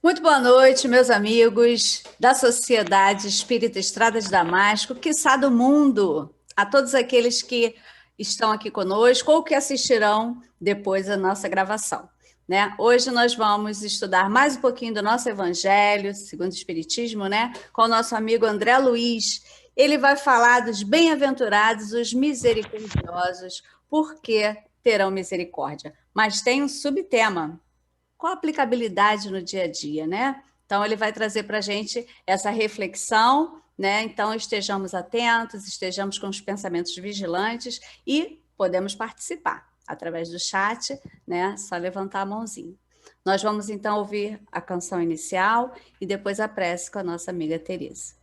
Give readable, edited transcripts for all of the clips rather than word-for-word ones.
Muito boa noite, meus amigos da Sociedade Espírita Estrada de Damasco, quiçá do mundo, a todos aqueles que estão aqui conosco ou que assistirão depois a nossa gravação. Né? Hoje nós vamos estudar mais um pouquinho do nosso Evangelho, segundo o Espiritismo, né? Com o nosso amigo André Luiz. Ele vai falar dos bem-aventurados, os misericordiosos, porque terão misericórdia. Mas tem um subtema. Qual a aplicabilidade no dia a dia, né? Então, ele vai trazer para a gente essa reflexão, né? Então, estejamos atentos, estejamos com os pensamentos vigilantes e podemos participar através do chat, né? Só levantar a mãozinha. Nós vamos, então, ouvir a canção inicial e depois a prece com a nossa amiga Teresa.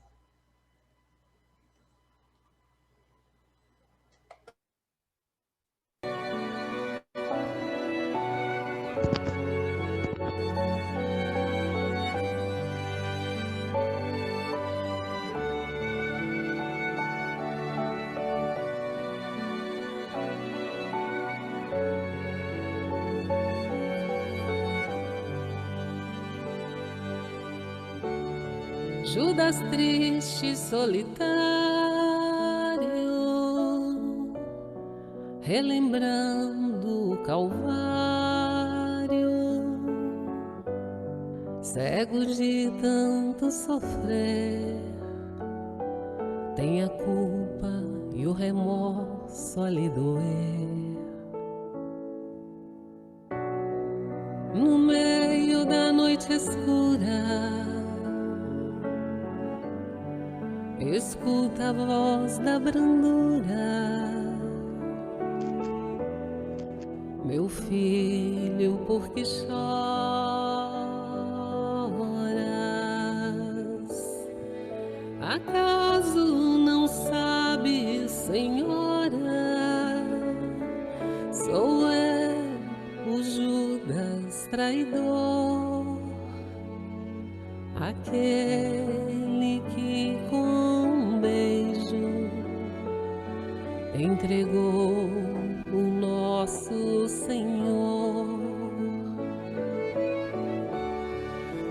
Judas triste, solitário, relembrando o Calvário, cego de tanto sofrer, tem a culpa e o remorso a lhe doer. No meio da noite escura, escuta a voz da brandura. Meu filho, por que choras? Acaso não sabes, Senhora? Sou eu, o Judas traidor, aquele que com um beijo entregou o nosso Senhor.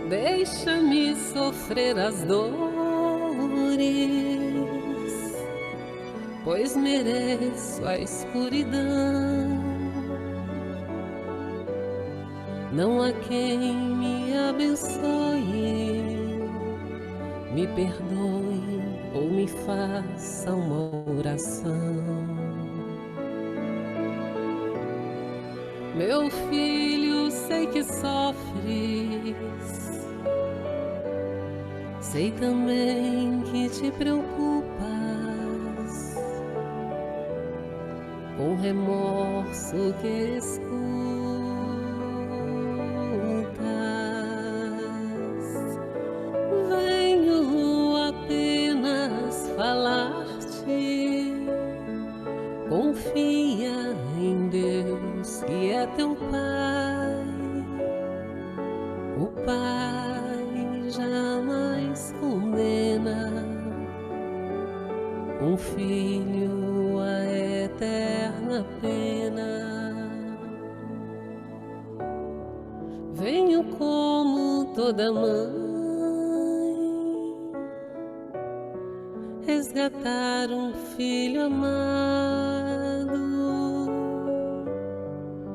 Deixa-me sofrer as dores, pois mereço a escuridão. Não há quem me abençoe, me perdoe ou me faça uma oração. Meu filho, sei que sofres, sei também que te preocupas com remorso que escutas. Venho apenas falar-te, confia em Deus que é teu Pai. O Pai jamais condena um filho à eterna pena. Venho como toda mãe resgatar um filho amado.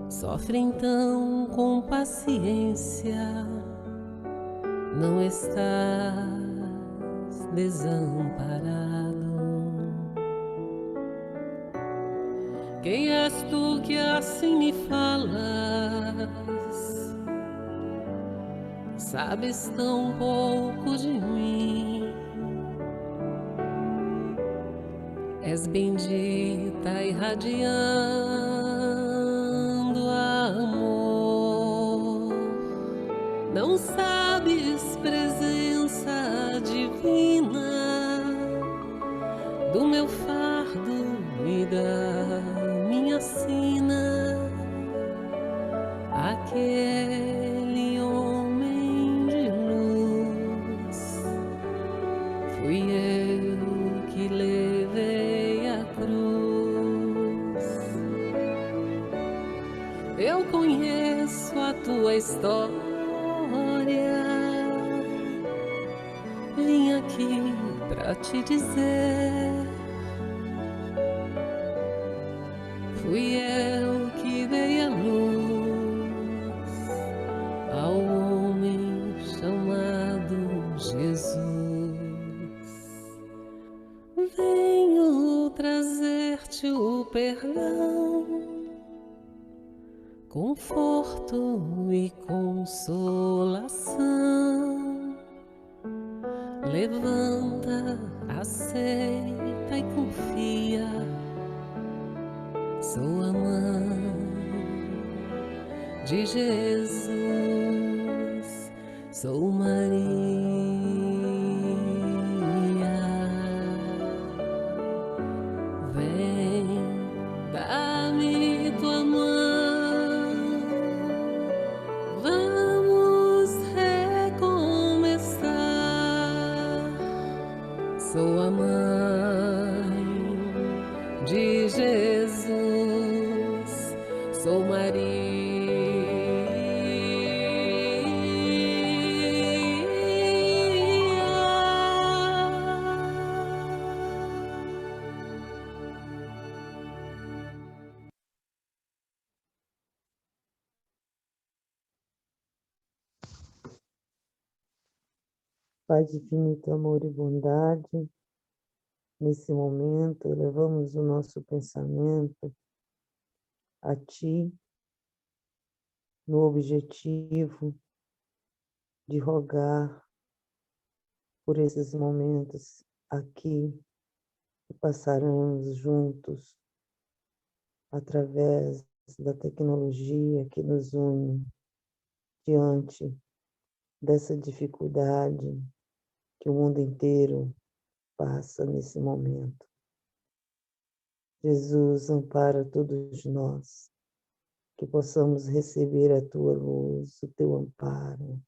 Sofre então com paciência, não estás desamparado. Quem és tu que assim me falas? Sabes tão pouco de mim. És bendita irradiando amor. Não sabes, presença divina, do meu fardo e da minha sina. Aquele homem de luz fui eu que levei a cruz. Eu conheço a tua história, aqui pra te dizer, fui eu que dei a luz ao homem chamado Jesus. Venho trazer-te o perdão, conforto e consolação. Levanta, aceita e confia. Sou a mãe de Jesus, sou Maria. Vem, dá-me tua mão, vamos recomeçar. Sou a mãe de Jesus, sou Maria. Pai de infinito amor e bondade, nesse momento elevamos o nosso pensamento a Ti, no objetivo de rogar por esses momentos aqui que passaremos juntos através da tecnologia que nos une diante dessa dificuldade que o mundo inteiro passa nesse momento. Jesus, ampara todos nós, que possamos receber a Tua luz, o Teu amparo,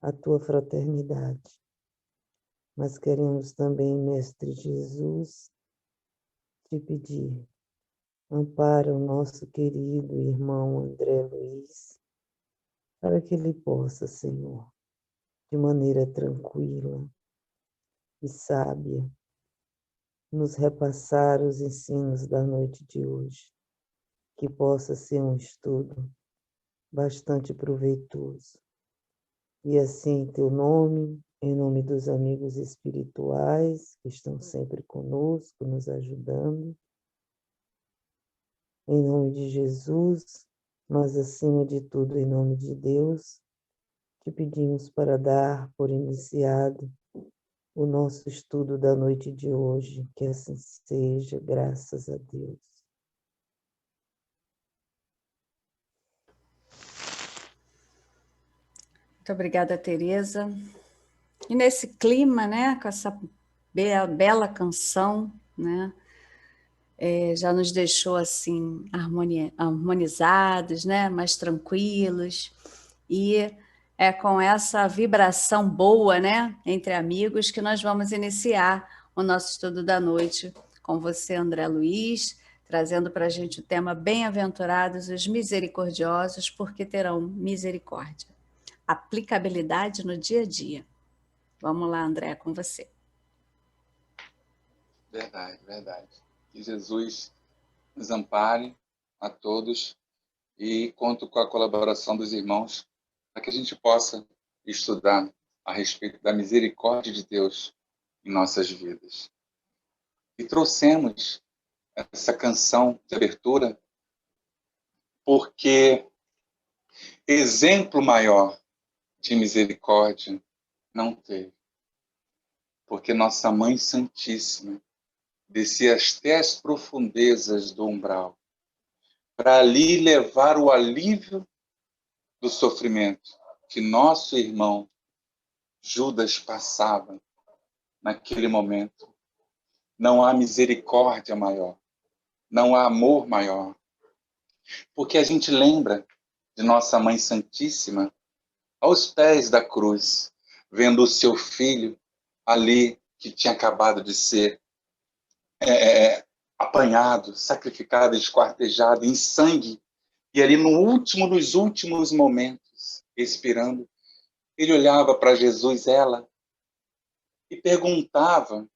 a Tua fraternidade. Mas queremos também, Mestre Jesus, te pedir, ampara o nosso querido irmão André Luiz, para que ele possa, Senhor, de maneira tranquila e sábia, nos repassar os ensinos da noite de hoje, que possa ser um estudo bastante proveitoso. E assim, em Teu nome, em nome dos amigos espirituais que estão sempre conosco, nos ajudando, em nome de Jesus, mas acima de tudo, em nome de Deus, te pedimos para dar por iniciado o nosso estudo da noite de hoje, que assim seja, graças a Deus. Muito obrigada, Tereza. E nesse clima, né, com essa bela canção, né, já nos deixou assim harmonizados, né, mais tranquilos, e é com essa vibração boa, né, entre amigos, que nós vamos iniciar o nosso estudo da noite com você, André Luiz, trazendo para a gente o tema Bem-aventurados os misericordiosos, porque terão misericórdia. Aplicabilidade no dia a dia. Vamos lá, André, com você. Verdade, verdade. Que Jesus nos ampare a todos e conto com a colaboração dos irmãos para que a gente possa estudar a respeito da misericórdia de Deus em nossas vidas. E trouxemos essa canção de abertura porque exemplo maior de misericórdia não teve. Porque nossa Mãe Santíssima descia até as profundezas do umbral, para ali levar o alívio do sofrimento que nosso irmão Judas passava naquele momento. Não há misericórdia maior, não há amor maior, porque a gente lembra de nossa Mãe Santíssima aos pés da cruz, vendo o seu filho ali que tinha acabado de ser apanhado, sacrificado, esquartejado em sangue, e ali nos últimos momentos, expirando, ele olhava para Jesus, ela, e perguntava: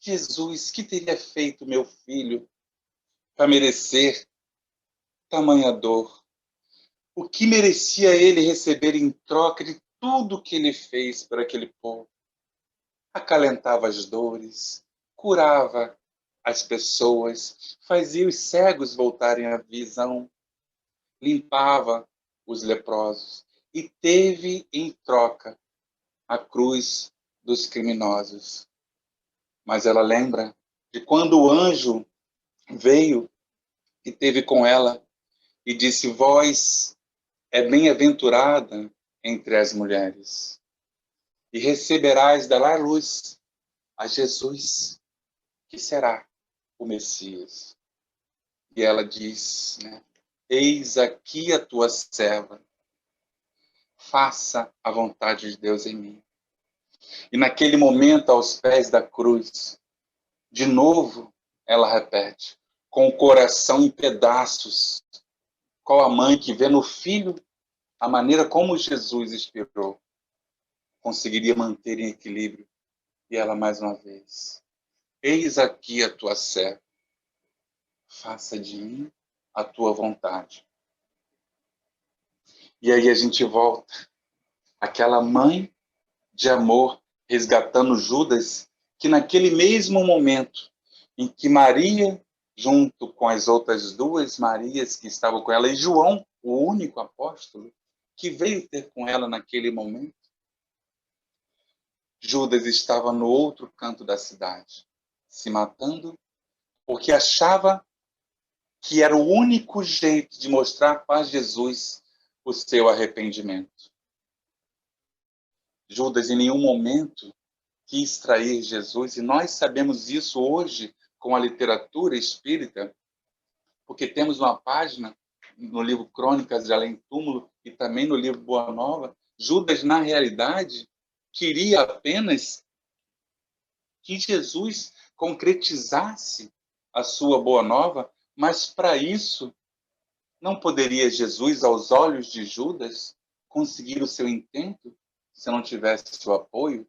Jesus, que teria feito meu filho para merecer tamanha dor? O que merecia ele receber em troca de tudo que ele fez para aquele povo? Acalentava as dores, curava as pessoas, fazia os cegos voltarem à visão, limpava os leprosos e teve em troca a cruz dos criminosos. Mas ela lembra de quando o anjo veio e teve com ela e disse: vós é bem-aventurada entre as mulheres e receberás dará luz a Jesus, que será o Messias. E ela diz, né, eis aqui a tua serva, faça a vontade de Deus em mim. E naquele momento, aos pés da cruz, de novo, ela repete, com o coração em pedaços, qual a mãe que vê no filho a maneira como Jesus inspirou, conseguiria manter em equilíbrio. E ela mais uma vez, eis aqui a tua serva, faça de mim a tua vontade. E aí a gente volta, aquela mãe de amor resgatando Judas, que naquele mesmo momento em que Maria, junto com as outras duas Marias que estavam com ela, e João, o único apóstolo, que veio ter com ela naquele momento, Judas estava no outro canto da cidade, se matando, porque achava que era o único jeito de mostrar para Jesus o seu arrependimento. Judas em nenhum momento quis trair Jesus, e nós sabemos isso hoje com a literatura espírita, porque temos uma página no livro Crônicas de Além Túmulo e também no livro Boa Nova. Judas, na realidade, queria apenas que Jesus concretizasse a sua Boa Nova, mas para isso não poderia Jesus, aos olhos de Judas, conseguir o seu intento se não tivesse o apoio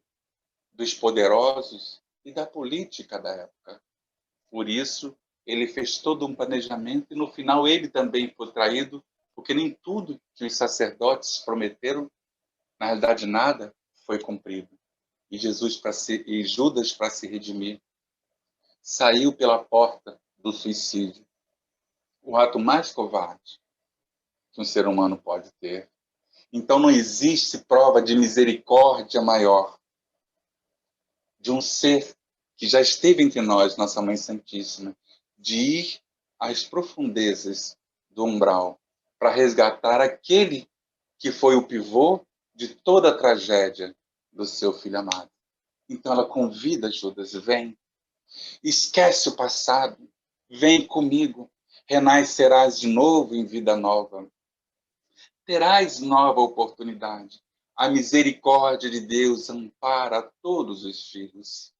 dos poderosos e da política da época. Por isso, ele fez todo um planejamento e, no final, ele também foi traído, porque nem tudo que os sacerdotes prometeram, na realidade, nada foi cumprido. E Judas, para se redimir, saiu pela porta do suicídio. O ato mais covarde que um ser humano pode ter. Então, não existe prova de misericórdia maior de um ser que já esteve entre nós, nossa Mãe Santíssima, de ir às profundezas do umbral para resgatar aquele que foi o pivô de toda a tragédia do seu filho amado. Então ela convida Judas, vem, esquece o passado, vem comigo, renascerás de novo em vida nova. Terás nova oportunidade. A misericórdia de Deus ampara todos os filhos.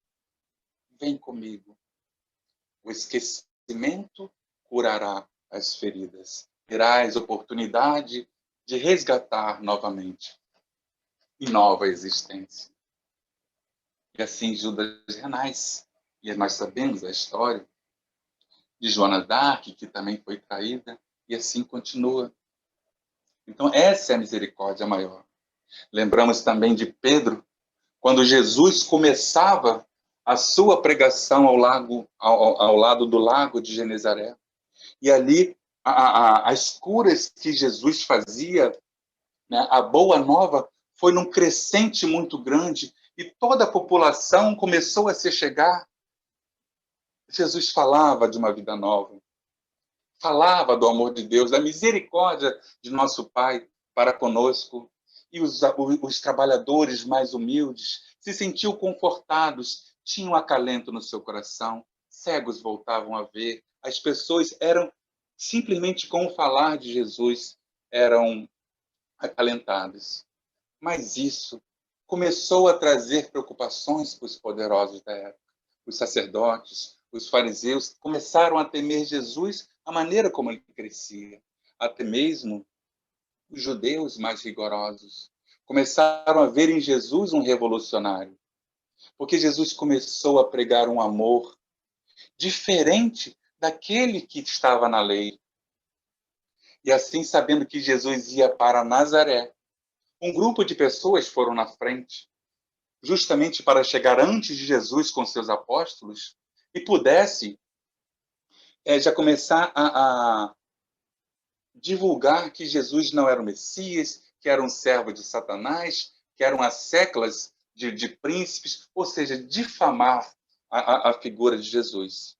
Vem comigo. O esquecimento curará as feridas. Terás oportunidade de resgatar novamente em nova existência. E assim Judas renasce. E nós sabemos a história de Joana d'Arc, que também foi traída, e assim continua. Então, essa é a misericórdia maior. Lembramos também de Pedro, quando Jesus começava a sua pregação ao lado do lago de Genezaré. E ali, as curas que Jesus fazia, né, a boa nova, foi num crescente muito grande, e toda a população começou a se chegar. Jesus falava de uma vida nova, falava do amor de Deus, da misericórdia de nosso Pai para conosco. E os trabalhadores mais humildes se sentiam confortados, tinham acalento no seu coração, cegos voltavam a ver, as pessoas eram, simplesmente com o falar de Jesus, eram acalentadas. Mas isso começou a trazer preocupações para os poderosos da época. Os sacerdotes, os fariseus começaram a temer Jesus, a maneira como ele crescia. Até mesmo os judeus mais rigorosos começaram a ver em Jesus um revolucionário. Porque Jesus começou a pregar um amor diferente daquele que estava na lei. E assim, sabendo que Jesus ia para Nazaré, um grupo de pessoas foram na frente, justamente para chegar antes de Jesus com seus apóstolos e pudesse já começar a divulgar que Jesus não era o Messias, que era um servo de Satanás, que eram as seclas de príncipes, ou seja, difamar a figura de Jesus.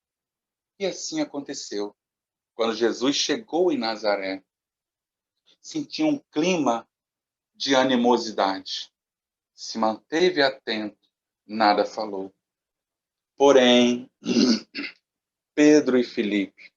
E assim aconteceu. Quando Jesus chegou em Nazaré, sentiu um clima de animosidade. Se manteve atento, nada falou. Porém, Pedro e Filipe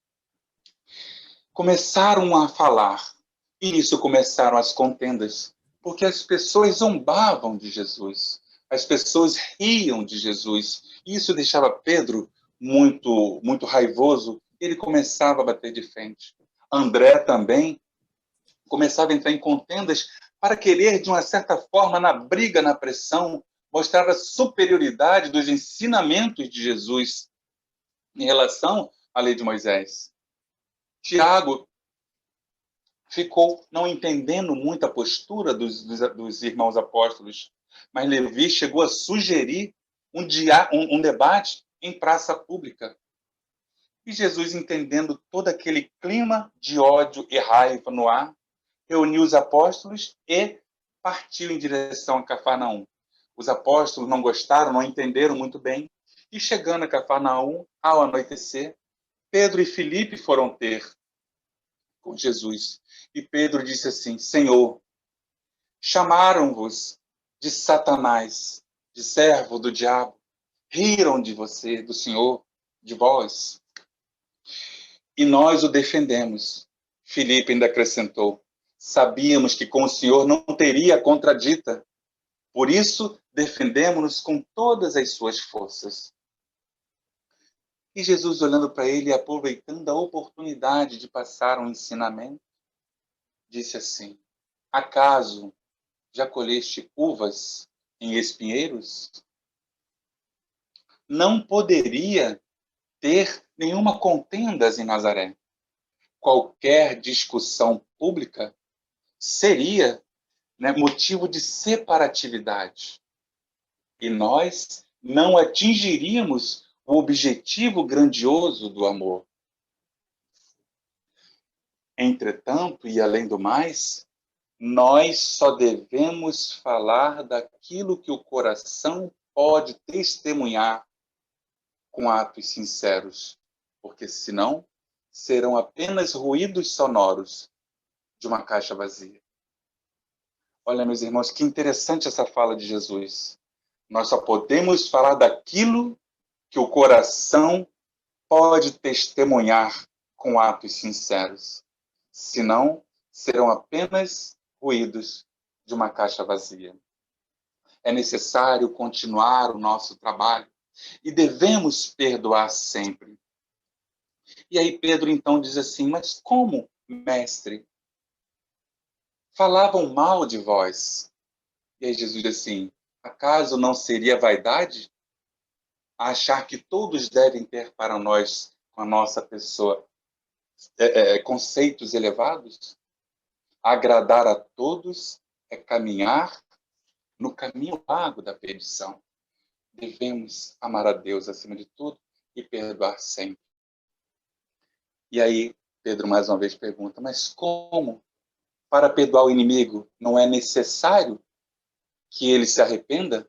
começaram a falar. E nisso começaram as contendas, porque as pessoas zombavam de Jesus. As pessoas riam de Jesus. E isso deixava Pedro muito raivoso. Ele começava a bater de frente. André também começava a entrar em contendas para querer, de uma certa forma, na briga, na pressão, mostrar a superioridade dos ensinamentos de Jesus em relação à lei de Moisés. Tiago ficou não entendendo muito a postura dos irmãos apóstolos, mas Levi chegou a sugerir um debate em praça pública. E Jesus, entendendo todo aquele clima de ódio e raiva no ar, reuniu os apóstolos e partiu em direção a Cafarnaum. Os apóstolos não gostaram, não entenderam muito bem, e chegando a Cafarnaum, ao anoitecer, Pedro e Filipe foram ter com Jesus. E Pedro disse assim: Senhor, chamaram-vos de Satanás, de servo do diabo, riram de você, do Senhor, de vós. E nós o defendemos. Filipe ainda acrescentou: sabíamos que com o Senhor não teria contradita. Por isso, defendemos-nos com todas as suas forças. E Jesus, olhando para ele e aproveitando a oportunidade de passar um ensinamento, disse assim: acaso já colheste uvas em espinheiros? Não poderia ter nenhuma contendas em Nazaré. Qualquer discussão pública seria, motivo de separatividade. E nós não atingiríamos o objetivo grandioso do amor. Entretanto, e além do mais, nós só devemos falar daquilo que o coração pode testemunhar com atos sinceros, porque senão serão apenas ruídos sonoros de uma caixa vazia. Olha, meus irmãos, que interessante essa fala de Jesus. Nós só podemos falar daquilo que o coração pode testemunhar com atos sinceros. Senão, serão apenas ruídos de uma caixa vazia. É necessário continuar o nosso trabalho e devemos perdoar sempre. E aí Pedro então diz assim: mas como, mestre? Falavam mal de vós. E aí Jesus diz assim: acaso não seria vaidade achar que todos devem ter para nós, com a nossa pessoa, conceitos elevados? Agradar a todos é caminhar no caminho largo da perdição. Devemos amar a Deus acima de tudo e perdoar sempre. E aí Pedro mais uma vez pergunta: mas como? Para perdoar o inimigo, não é necessário que ele se arrependa?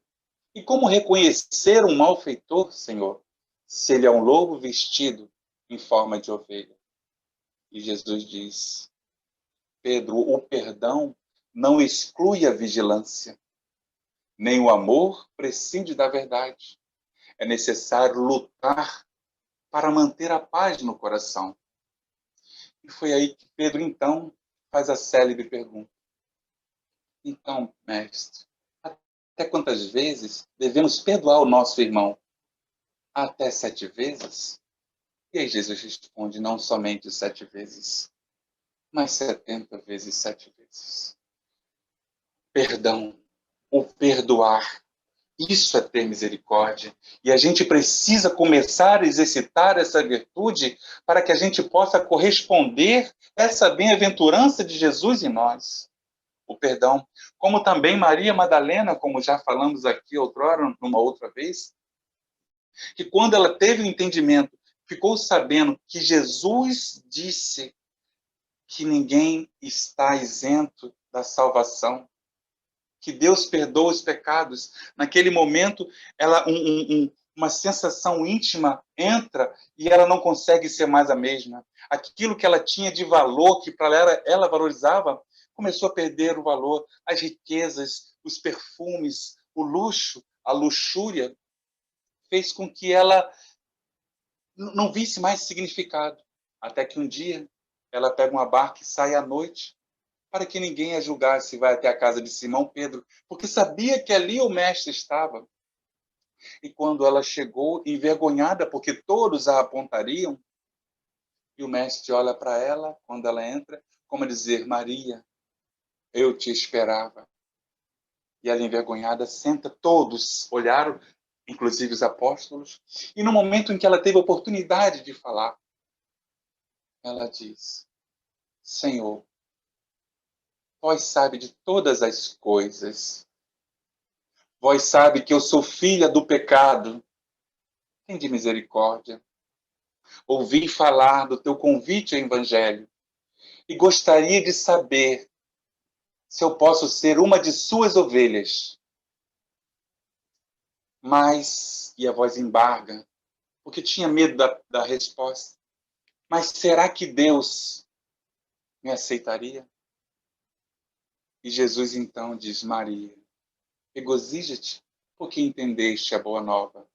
E como reconhecer um malfeitor, Senhor, se ele é um lobo vestido em forma de ovelha? E Jesus diz: Pedro, o perdão não exclui a vigilância, nem o amor prescinde da verdade. É necessário lutar para manter a paz no coração. E foi aí que Pedro, então, faz a célebre pergunta: então, mestre, até quantas vezes devemos perdoar o nosso irmão? Até 7 vezes? E aí Jesus responde: não somente 7 vezes, mas 70 vezes 7 vezes. Perdão, o perdoar, Isso é ter misericórdia. E a gente precisa começar a exercitar essa virtude para que a gente possa corresponder a essa bem-aventurança de Jesus em nós, o perdão. Como também Maria Madalena, como já falamos aqui outrora, numa outra vez, que quando ela teve o entendimento, ficou sabendo que Jesus disse que ninguém está isento da salvação, que Deus perdoa os pecados. Naquele momento, uma sensação íntima entra e ela não consegue ser mais a mesma. Aquilo que ela tinha de valor, que para ela valorizava, começou a perder o valor. As riquezas, os perfumes, o luxo, a luxúria, fez com que ela não visse mais significado. Até que um dia, ela pega uma barca e sai à noite, para que ninguém a julgasse, vai até a casa de Simão Pedro, porque sabia que ali o mestre estava. E quando ela chegou, envergonhada, porque todos a apontariam, e o mestre olha para ela, quando ela entra, como a dizer, Maria, eu te esperava. E ela, envergonhada, senta, todos olharam, inclusive os apóstolos, e no momento em que ela teve a oportunidade de falar, ela diz, Senhor, vós sabe de todas as coisas. Vós sabe que eu sou filha do pecado. Tende misericórdia. Ouvi falar do teu convite ao Evangelho e gostaria de saber se eu posso ser uma de suas ovelhas. Mas, e a voz embarga, porque tinha medo da resposta. Mas será que Deus me aceitaria? E Jesus então diz, Maria, regozija-te, porque entendeste a boa nova.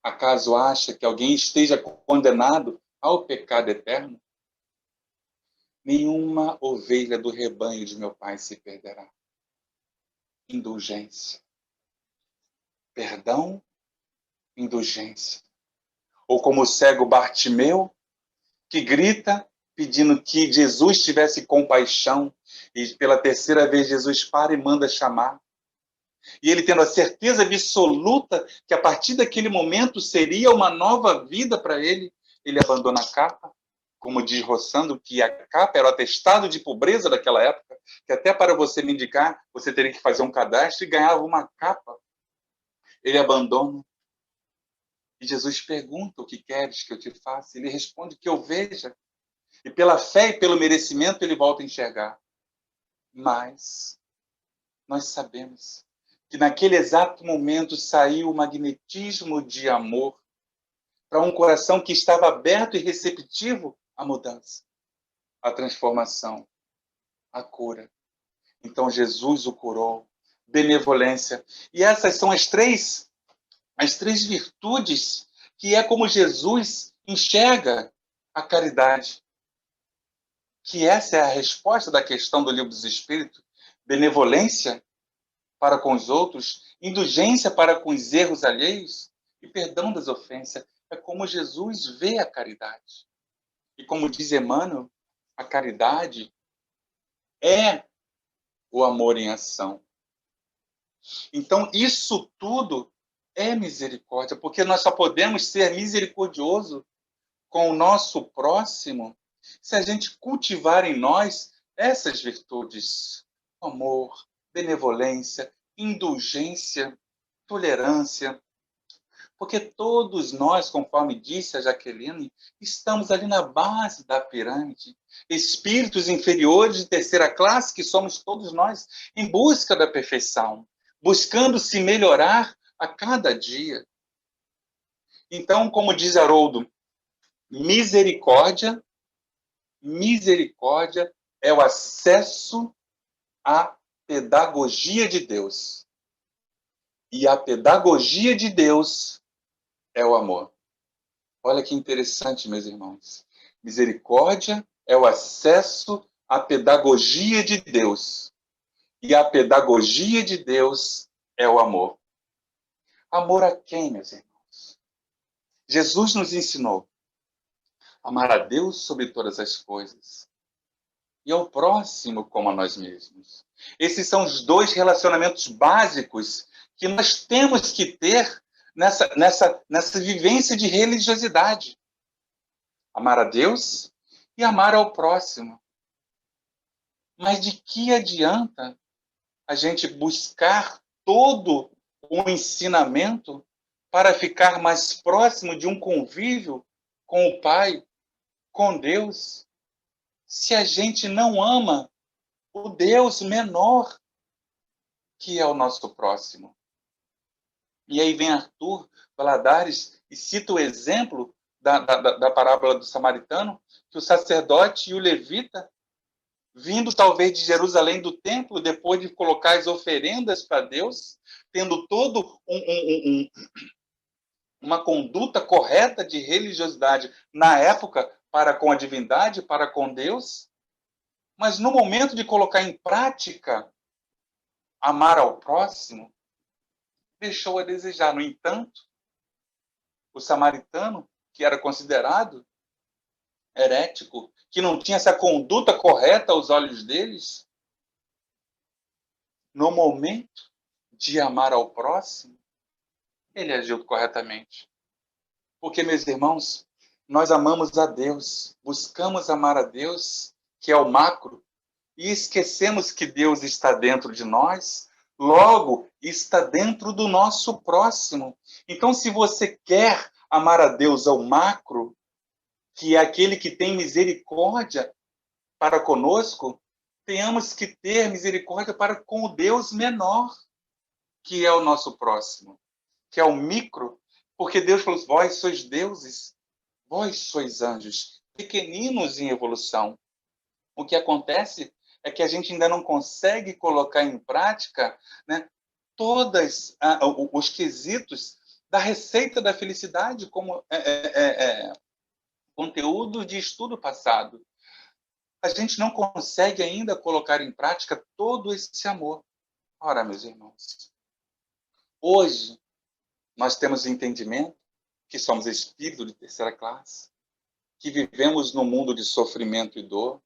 Acaso acha que alguém esteja condenado ao pecado eterno? Nenhuma ovelha do rebanho de meu Pai se perderá. Indulgência. Perdão, indulgência. Ou como o cego Bartimeu, que grita pedindo que Jesus tivesse compaixão, e pela terceira vez Jesus para e manda chamar. E ele tendo a certeza absoluta que a partir daquele momento seria uma nova vida para ele, ele abandona a capa, como diz Rossando, que a capa era o atestado de pobreza daquela época, que até para você me indicar, você teria que fazer um cadastro e ganhava uma capa. Ele abandona. E Jesus pergunta, o que queres que eu te faça? Ele responde, que eu veja. E pela fé e pelo merecimento ele volta a enxergar. Mas nós sabemos que naquele exato momento saiu o magnetismo de amor para um coração que estava aberto e receptivo à mudança, à transformação, à cura. Então Jesus o curou, benevolência. E essas são as três virtudes que é como Jesus enxerga a caridade. Que essa é a resposta da questão do Livro dos Espíritos, benevolência para com os outros, indulgência para com os erros alheios e perdão das ofensas. É como Jesus vê a caridade. E como diz Emmanuel, a caridade é o amor em ação. Então, isso tudo é misericórdia, porque nós só podemos ser misericordioso com o nosso próximo se a gente cultivar em nós essas virtudes: amor, benevolência, indulgência, tolerância. Porque todos nós, conforme disse a Jaqueline, estamos ali na base da pirâmide. Espíritos inferiores de terceira classe, que somos todos nós, em busca da perfeição, buscando se melhorar a cada dia. Então, como diz Haroldo, misericórdia é o acesso à pedagogia de Deus. E a pedagogia de Deus é o amor. Olha que interessante, meus irmãos. Misericórdia é o acesso à pedagogia de Deus. E a pedagogia de Deus é o amor. Amor a quem, meus irmãos? Jesus nos ensinou a amar a Deus sobre todas as coisas e ao próximo como a nós mesmos. Esses são os dois relacionamentos básicos que nós temos que ter nessa vivência de religiosidade. Amar a Deus e amar ao próximo. Mas de que adianta a gente buscar todo o ensinamento para ficar mais próximo de um convívio com o Pai, com Deus, se a gente não ama o Deus menor, que é o nosso próximo? E aí vem Arthur Valadares e cita o exemplo da parábola do samaritano, que o sacerdote e o levita, vindo talvez de Jerusalém do templo, depois de colocar as oferendas para Deus, tendo todo uma conduta correta de religiosidade na época para com a divindade, para com Deus, mas no momento de colocar em prática amar ao próximo, deixou a desejar. No entanto, o samaritano, que era considerado herético, que não tinha essa conduta correta aos olhos deles, no momento de amar ao próximo, ele agiu corretamente. Porque, meus irmãos, nós amamos a Deus, buscamos amar a Deus, que é o macro, e esquecemos que Deus está dentro de nós, logo está dentro do nosso próximo. Então, se você quer amar a Deus ao macro, que é aquele que tem misericórdia para conosco, tenhamos que ter misericórdia para com o Deus menor, que é o nosso próximo, que é o micro, porque Deus falou: vós sois deuses, vós sois anjos, pequeninos em evolução. O que acontece é que a gente ainda não consegue colocar em prática, né, todos os quesitos da receita da felicidade como conteúdo de estudo passado. A gente não consegue ainda colocar em prática todo esse amor. Ora, meus irmãos, hoje nós temos o entendimento que somos espíritos de terceira classe, que vivemos num mundo de sofrimento e dor,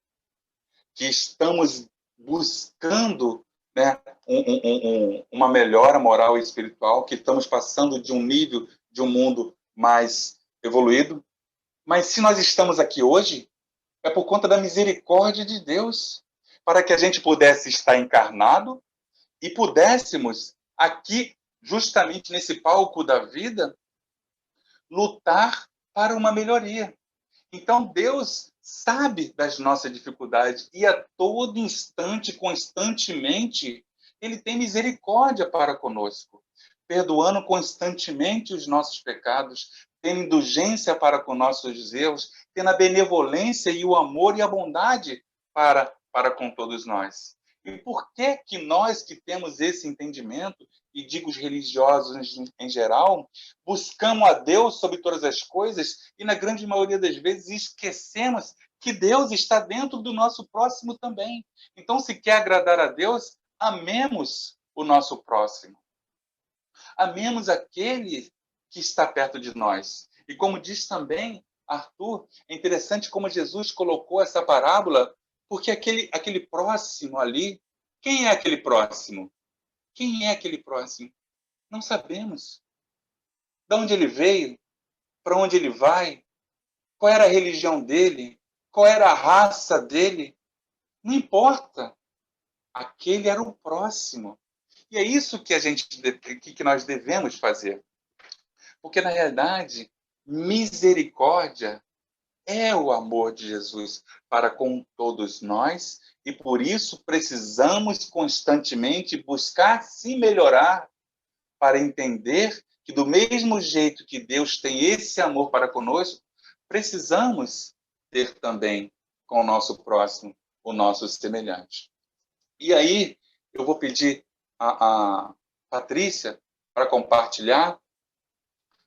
que estamos buscando, né, uma melhora moral e espiritual, que estamos passando de um nível de um mundo mais evoluído. Mas se nós estamos aqui hoje, é por conta da misericórdia de Deus, para que a gente pudesse estar encarnado e pudéssemos, aqui, justamente nesse palco da vida, lutar para uma melhoria. Então, Deus sabe das nossas dificuldades e a todo instante, constantemente, Ele tem misericórdia para conosco, perdoando constantemente os nossos pecados, tendo indulgência para com nossos erros, tendo a benevolência e o amor e a bondade para com todos nós. E por que que nós que temos esse entendimento, e digo os religiosos em geral, buscamos a Deus sobre todas as coisas e, na grande maioria das vezes, esquecemos que Deus está dentro do nosso próximo também? Então, se quer agradar a Deus, amemos o nosso próximo. Amemos aquele que está perto de nós. E como diz também Arthur, é interessante como Jesus colocou essa parábola, porque aquele próximo ali, quem é aquele próximo? Quem é aquele próximo? Não sabemos. De onde ele veio? Para onde ele vai? Qual era a religião dele? Qual era a raça dele? Não importa. Aquele era o próximo. E é isso que nós devemos fazer. Porque, na realidade, misericórdia é o amor de Jesus para com todos nós, e por isso precisamos constantemente buscar se melhorar para entender que, do mesmo jeito que Deus tem esse amor para conosco, precisamos ter também com o nosso próximo, o nosso semelhante. E aí, eu vou pedir a Patrícia para compartilhar,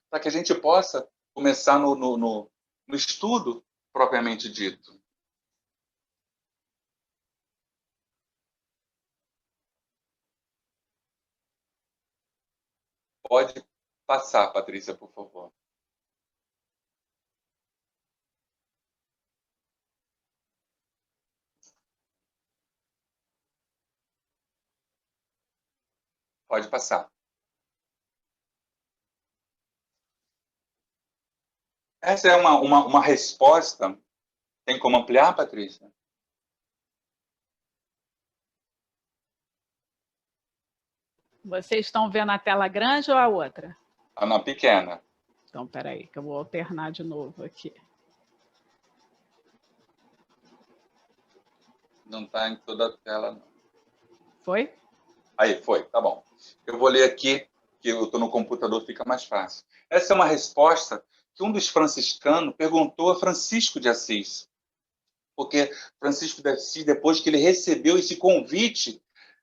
para que a gente possa começar no estudo propriamente dito. Pode passar, Patrícia, por favor. Pode passar. Essa é uma resposta. Tem como ampliar, Patrícia? Vocês estão vendo a tela grande ou a outra? A na pequena. Então, peraí, que eu vou alternar de novo aqui. Não está em toda a tela, não. Foi? Aí, foi, tá bom. Eu vou ler aqui, que eu estou no computador, fica mais fácil. Essa é uma resposta que um dos franciscanos perguntou a Francisco de Assis. Porque Francisco de Assis, depois que ele recebeu esse convite,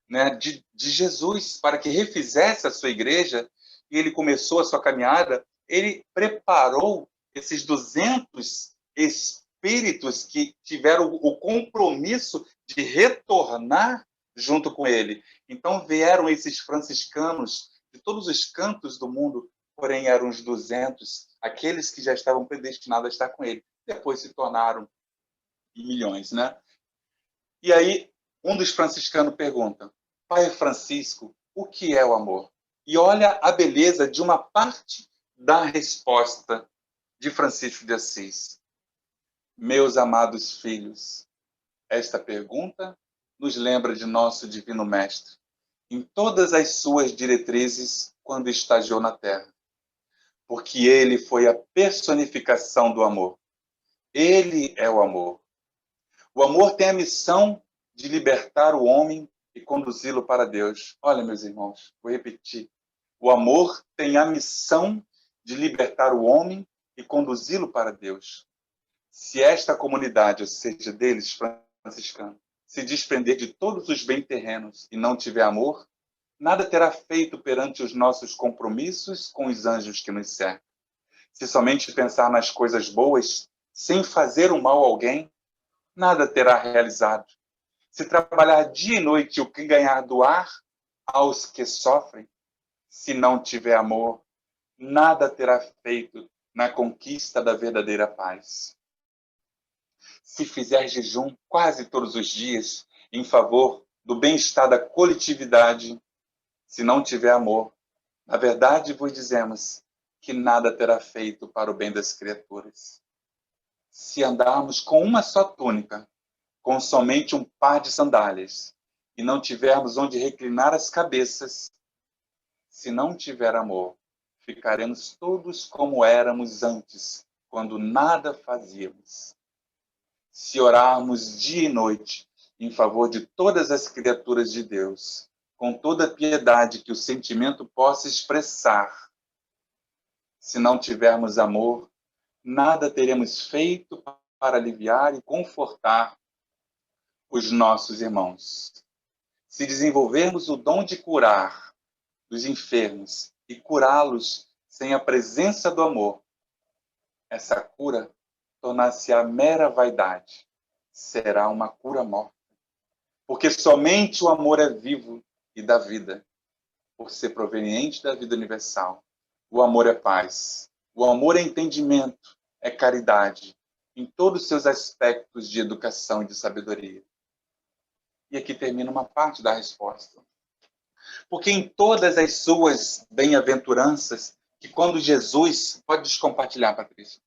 né, de Jesus para que refizesse a sua igreja, e ele começou a sua caminhada, ele preparou esses 200 espíritos que tiveram o compromisso de retornar junto com ele. Então vieram esses franciscanos de todos os cantos do mundo, porém eram os 200, aqueles que já estavam predestinados a estar com ele. Depois se tornaram milhões, né? E aí um dos franciscanos pergunta: Pai Francisco, o que é o amor? E olha a beleza de uma parte da resposta de Francisco de Assis. Meus amados filhos, esta pergunta nos lembra de nosso Divino Mestre em todas as suas diretrizes quando estagiou na Terra. Porque ele foi a personificação do amor. Ele é o amor. O amor tem a missão de libertar o homem e conduzi-lo para Deus. Olha, meus irmãos, vou repetir. O amor tem a missão de libertar o homem e conduzi-lo para Deus. Se esta comunidade, ou seja, deles, franciscanos, se desprender de todos os bens terrenos e não tiver amor, nada terá feito perante os nossos compromissos com os anjos que nos cercam. Se somente pensar nas coisas boas, sem fazer o mal a alguém, nada terá realizado. Se trabalhar dia e noite o que ganhar doar aos que sofrem, se não tiver amor, nada terá feito na conquista da verdadeira paz. Se fizer jejum quase todos os dias em favor do bem-estar da coletividade, se não tiver amor, na verdade vos dizemos que nada terá feito para o bem das criaturas. Se andarmos com uma só túnica, com somente um par de sandálias, e não tivermos onde reclinar as cabeças, se não tiver amor, ficaremos todos como éramos antes, quando nada fazíamos. Se orarmos dia e noite em favor de todas as criaturas de Deus, com toda a piedade que o sentimento possa expressar, se não tivermos amor, nada teremos feito para aliviar e confortar os nossos irmãos. Se desenvolvermos o dom de curar os enfermos e curá-los sem a presença do amor, essa cura tornar-se-á mera vaidade. Será uma cura morta. Porque somente o amor é vivo e dá vida, por ser proveniente da vida universal. O amor é paz. O amor é entendimento, é caridade, em todos os seus aspectos de educação e de sabedoria. E aqui termina uma parte da resposta. Porque em todas as suas bem-aventuranças, que quando Jesus... Pode descompartilhar, Patrícia.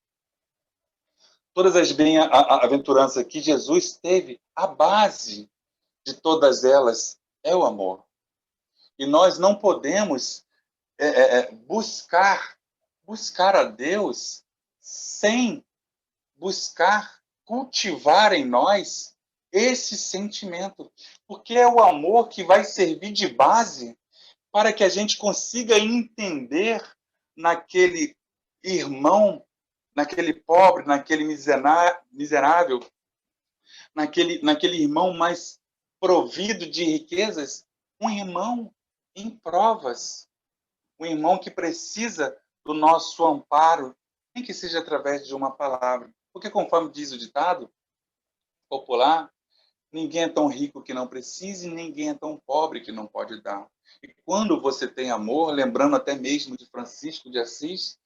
Todas as bem-aventuranças que Jesus teve, a base de todas elas é o amor. E nós não podemos buscar a Deus sem buscar cultivar em nós esse sentimento. Porque é o amor que vai servir de base para que a gente consiga entender naquele irmão, naquele pobre, naquele miserável, naquele irmão mais provido de riquezas, um irmão em provas, um irmão que precisa do nosso amparo, nem que seja através de uma palavra. Porque, conforme diz o ditado popular, ninguém é tão rico que não precise, ninguém é tão pobre que não pode dar. E quando você tem amor, lembrando até mesmo de Francisco de Assis,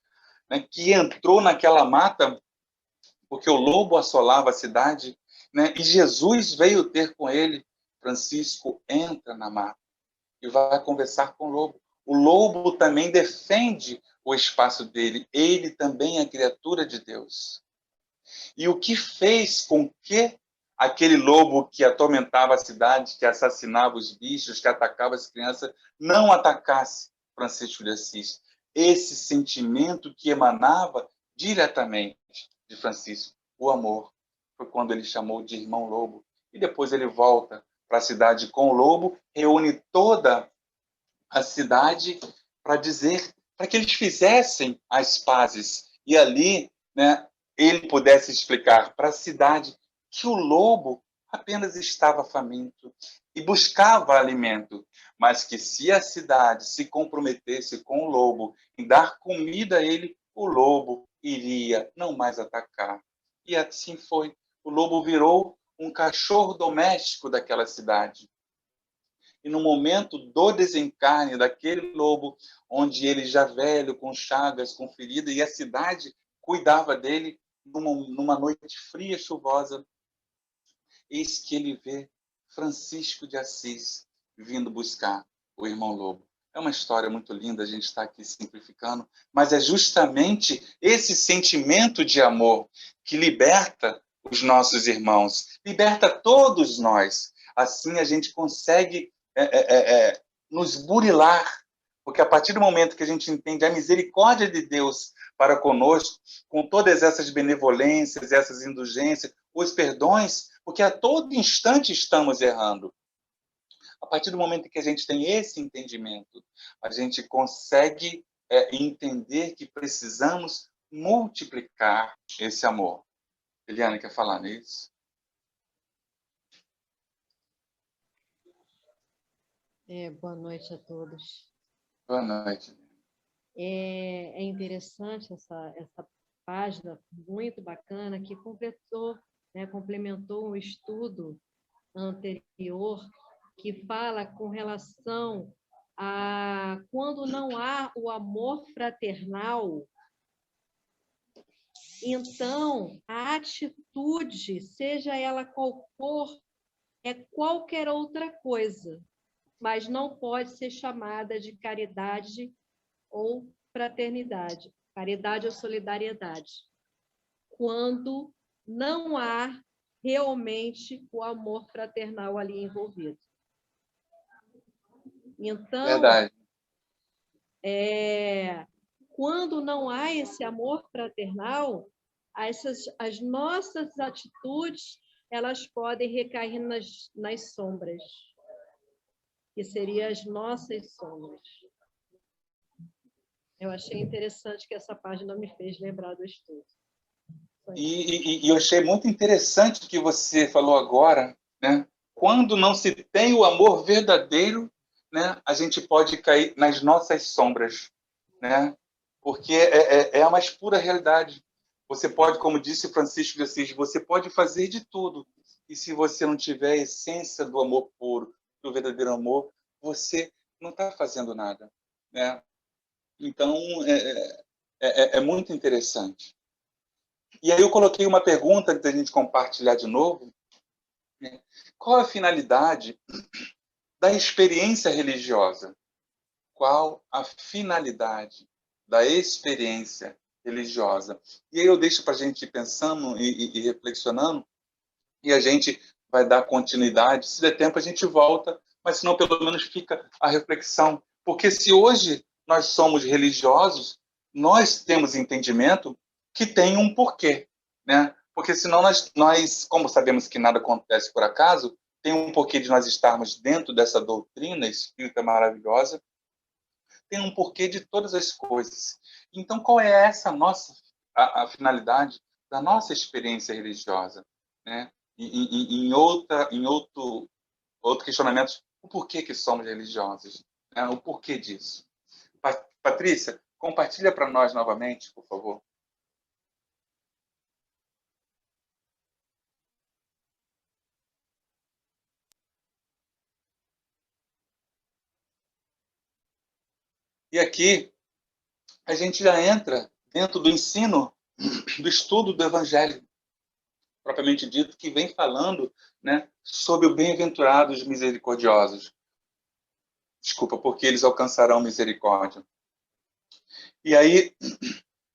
né, que entrou naquela mata porque o lobo assolava a cidade, né, e Jesus veio ter com ele. Francisco entra na mata e vai conversar com o lobo. O lobo também defende o espaço dele. Ele também é criatura de Deus. E o que fez com que aquele lobo que atormentava a cidade, que assassinava os bichos, que atacava as crianças, não atacasse Francisco de Assis? Esse sentimento que emanava diretamente de Francisco, o amor. Foi quando ele chamou de irmão lobo. E depois ele volta para a cidade com o lobo, reúne toda a cidade para dizer, para que eles fizessem as pazes. E ali, né, ele pudesse explicar para a cidade que o lobo apenas estava faminto e buscava alimento, mas que se a cidade se comprometesse com o lobo em dar comida a ele, o lobo iria não mais atacar. E assim foi. O lobo virou um cachorro doméstico daquela cidade. E no momento do desencarne daquele lobo, onde ele já velho, com chagas, com ferida, e a cidade cuidava dele, numa noite fria, chuvosa, eis que ele vê Francisco de Assis vindo buscar o irmão lobo. É uma história muito linda, a gente está aqui simplificando, mas é justamente esse sentimento de amor que liberta os nossos irmãos, liberta todos nós. Assim a gente consegue nos burilar, porque a partir do momento que a gente entende a misericórdia de Deus para conosco, com todas essas benevolências, essas indulgências, os perdões, porque a todo instante estamos errando. A partir do momento que a gente tem esse entendimento, a gente consegue entender que precisamos multiplicar esse amor. Eliane, quer falar nisso? Boa noite a todos. Boa noite. É interessante essa página, muito bacana, que complementou um estudo anterior que fala com relação a quando não há o amor fraternal, então a atitude, seja ela qual for, é qualquer outra coisa, mas não pode ser chamada de caridade ou fraternidade, caridade ou solidariedade, quando não há realmente o amor fraternal ali envolvido. Então, verdade. Quando não há esse amor fraternal, as nossas atitudes elas podem recair nas sombras, que seriam as nossas sombras. Eu achei interessante que essa página me fez lembrar do estudo. E eu achei muito interessante o que você falou agora, né? Quando não se tem o amor verdadeiro, né, a gente pode cair nas nossas sombras, né? Porque é a mais pura realidade. Você pode, como disse Francisco de Assis, você pode fazer de tudo. E se você não tiver a essência do amor puro, do verdadeiro amor, você não está fazendo nada, né? Então, é muito interessante. E aí eu coloquei uma pergunta para a gente compartilhar de novo. Né? Qual a finalidade da experiência religiosa? Qual a finalidade da experiência religiosa? E aí eu deixo para a gente ir pensando e reflexionando, e a gente vai dar continuidade. Se der tempo, a gente volta, mas senão pelo menos fica a reflexão. Porque se hoje nós somos religiosos, nós temos entendimento que tem um porquê, né? Porque senão nós, como sabemos que nada acontece por acaso, tem um porquê de nós estarmos dentro dessa doutrina espírita maravilhosa, tem um porquê de todas as coisas. Então, qual é essa a finalidade da nossa experiência religiosa, né? Em outro questionamento, o porquê que somos religiosos, né? O porquê disso. Patrícia, compartilha para nós novamente, por favor. E aqui a gente já entra dentro do ensino, do estudo do Evangelho, propriamente dito, que vem falando, né, sobre o bem-aventurados misericordiosos. Desculpa, porque eles alcançarão misericórdia. E aí,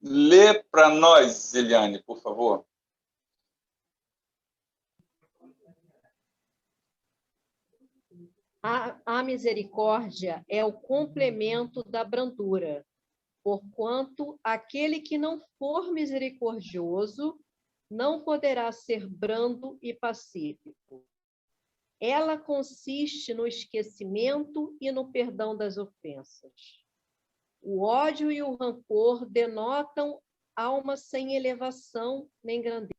lê para nós, Eliane, por favor. A misericórdia é o complemento da brandura, porquanto aquele que não for misericordioso não poderá ser brando e pacífico. Ela consiste no esquecimento e no perdão das ofensas. O ódio e o rancor denotam alma sem elevação nem grandeza.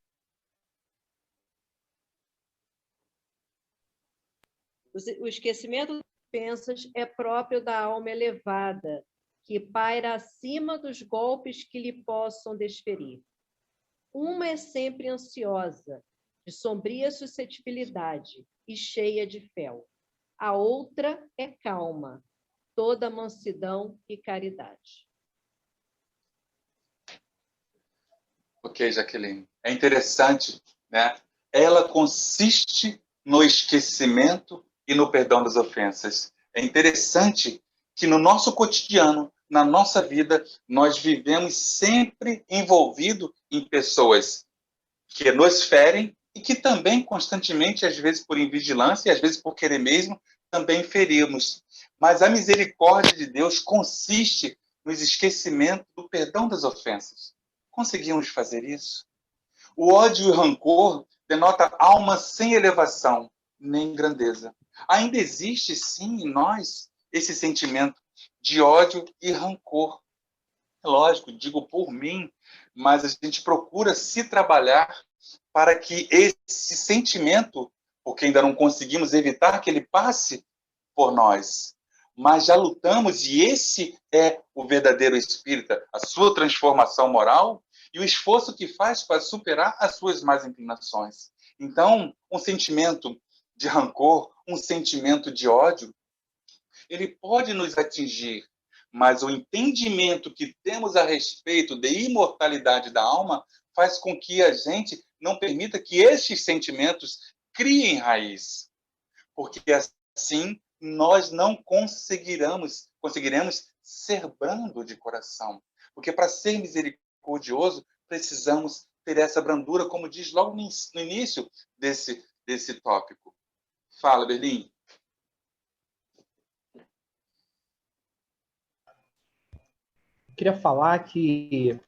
O esquecimento das ofensas é próprio da alma elevada, que paira acima dos golpes que lhe possam desferir. Uma é sempre ansiosa, de sombria suscetibilidade e cheia de fel. A outra é calma, toda mansidão e caridade. Ok, Jaqueline. É interessante, né? Ela consiste no esquecimento e no perdão das ofensas. É interessante que no nosso cotidiano, na nossa vida, nós vivemos sempre envolvidos em pessoas que nos ferem e que também constantemente, às vezes por invigilância e às vezes por querer mesmo, também ferimos. Mas a misericórdia de Deus consiste no esquecimento do perdão das ofensas. Conseguimos fazer isso? O ódio e o rancor denota alma sem elevação, nem grandeza. Ainda existe, sim, em nós esse sentimento de ódio e rancor. É lógico, digo por mim, mas a gente procura se trabalhar para que esse sentimento, porque ainda não conseguimos evitar que ele passe por nós, mas já lutamos, e esse é o verdadeiro espírita, a sua transformação moral e o esforço que faz para superar as suas más inclinações. Então, um sentimento de rancor, um sentimento de ódio, ele pode nos atingir, mas o entendimento que temos a respeito da imortalidade da alma faz com que a gente não permita que estes sentimentos criem raiz, porque assim nós não conseguiremos ser brando de coração, porque para ser misericordioso precisamos ter essa brandura, como diz logo no início desse tópico. Fala, Berlim. Queria falar que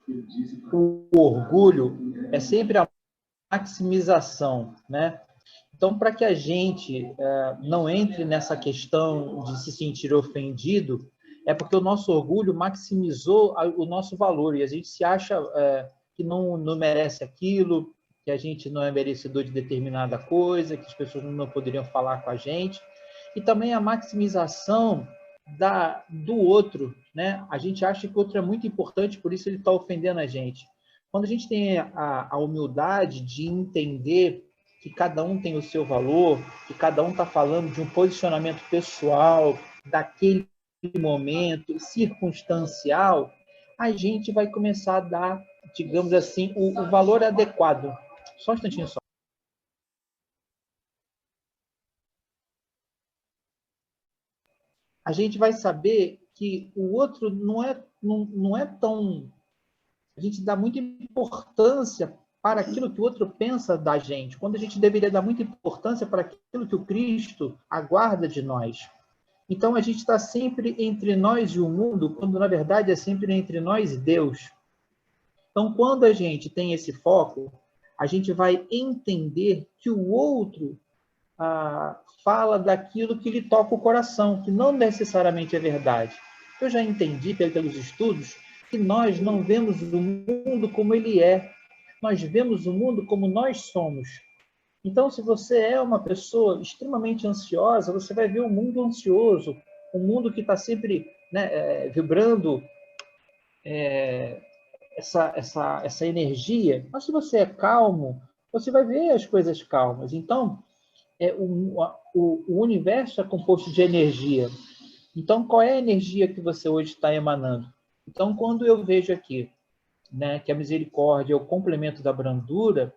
o orgulho é sempre a maximização, né? Então, para que a gente não entre nessa questão de se sentir ofendido, é porque o nosso orgulho maximizou o nosso valor e a gente se acha que não merece aquilo, que a gente não é merecedor de determinada coisa, que as pessoas não poderiam falar com a gente. E também a maximização do outro, né? A gente acha que o outro é muito importante, por isso ele está ofendendo a gente. Quando a gente tem a humildade de entender que cada um tem o seu valor, que cada um está falando de um posicionamento pessoal, daquele momento, circunstancial, a gente vai começar a dar, digamos assim, o valor adequado. Só um instantinho só. A gente vai saber que o outro não é tão... A gente dá muita importância para aquilo que o outro pensa da gente, quando a gente deveria dar muita importância para aquilo que o Cristo aguarda de nós. Então, a gente está sempre entre nós e o mundo, quando, na verdade, é sempre entre nós e Deus. Então, quando a gente tem esse foco, a gente vai entender que o outro fala daquilo que lhe toca o coração, que não necessariamente é verdade. Eu já entendi, pelos estudos, que nós não vemos o mundo como ele é, nós vemos o mundo como nós somos. Então, se você é uma pessoa extremamente ansiosa, você vai ver um mundo ansioso, um mundo que está sempre, né, vibrando essa energia. Mas se você é calmo, você vai ver as coisas calmas. Então, o universo é composto de energia. Então, qual é a energia que você hoje está emanando? Então, quando eu vejo aqui, né, que a misericórdia é o complemento da brandura,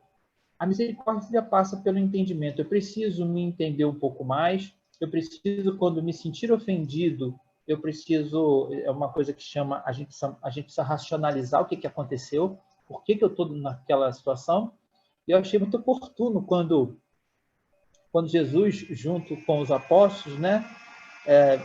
a misericórdia passa pelo entendimento. Eu preciso me entender um pouco mais, eu preciso, quando me sentir ofendido, eu preciso, é uma coisa que chama, a gente precisa racionalizar o que aconteceu, por que eu estou naquela situação. E eu achei muito oportuno quando Jesus, junto com os apóstolos, né,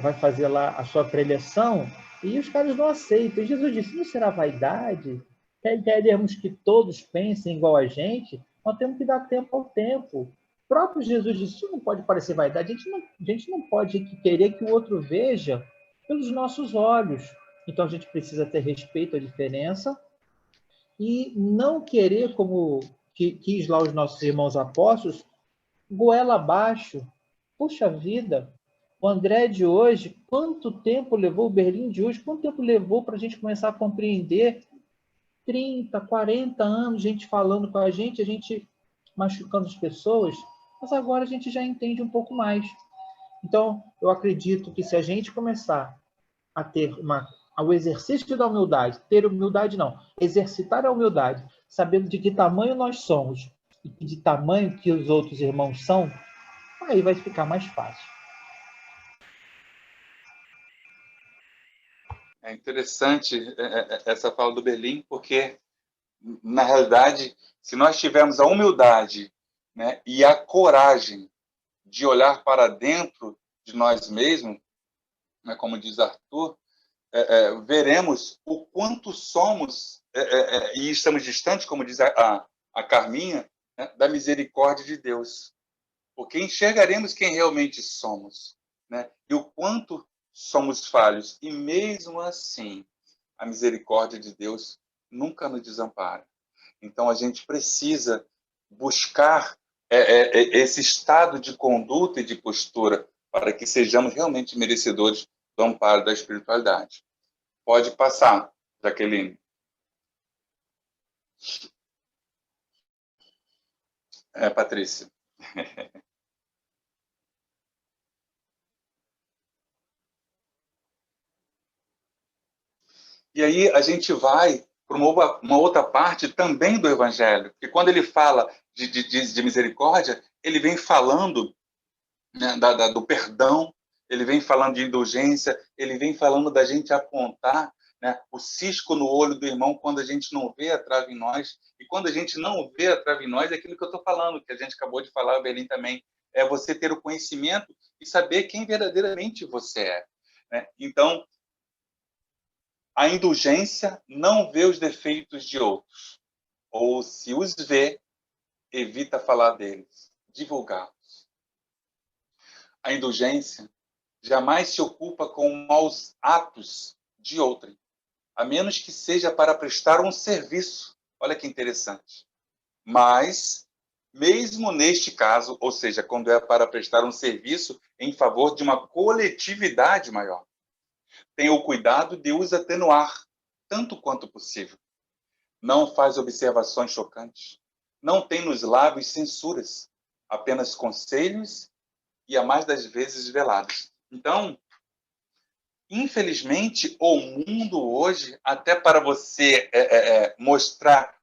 vai fazer lá a sua preleção, e os caras não aceitam. E Jesus disse, não será vaidade? Queremos que todos pensem igual a gente? Nós temos que dar tempo ao tempo. O próprio Jesus disse, isso não pode parecer vaidade, a gente não pode querer que o outro veja pelos nossos olhos. Então, a gente precisa ter respeito à diferença e não querer, como quis lá os nossos irmãos apóstolos, goela abaixo. Puxa vida, o André de hoje, quanto tempo levou, o Berlim de hoje, quanto tempo levou para a gente começar a compreender? 30, 40 anos, gente falando com a gente machucando as pessoas, mas agora a gente já entende um pouco mais. Então, eu acredito que se a gente começar a ter o exercício da humildade, ter humildade não, exercitar a humildade, sabendo de que tamanho nós somos e de tamanho que os outros irmãos são, aí vai ficar mais fácil. É interessante essa fala do Berlim, porque, na realidade, se nós tivermos a humildade, né, e a coragem de olhar para dentro de nós mesmos, né, como diz Arthur, veremos o quanto somos, e estamos distantes, como diz a Carminha, né, da misericórdia de Deus. Porque enxergaremos quem realmente somos, né, e o quanto somos falhos. E mesmo assim, a misericórdia de Deus nunca nos desampara. Então, a gente precisa buscar esse estado de conduta e de postura para que sejamos realmente merecedores do amparo da espiritualidade. Pode passar, Jaqueline. Patrícia. E aí a gente vai para uma outra parte também do Evangelho. E quando ele fala de misericórdia, ele vem falando, né, do perdão, ele vem falando de indulgência, ele vem falando da gente apontar, né, o cisco no olho do irmão quando a gente não vê a trave em nós. E quando a gente não vê a trave em nós, é aquilo que eu estou falando, que a gente acabou de falar, o Berlim também, é você ter o conhecimento e saber quem verdadeiramente você é. Né? Então, a indulgência não vê os defeitos de outros, ou se os vê, evita falar deles, divulgá-los. A indulgência jamais se ocupa com maus atos de outrem, a menos que seja para prestar um serviço. Olha que interessante. Mas, mesmo neste caso, ou seja, quando é para prestar um serviço em favor de uma coletividade maior, tenha o cuidado de os atenuar, tanto quanto possível. Não faz observações chocantes. Não tem nos lábios censuras, apenas conselhos e, a mais das vezes, velados. Então, infelizmente, o mundo hoje, até para você mostrar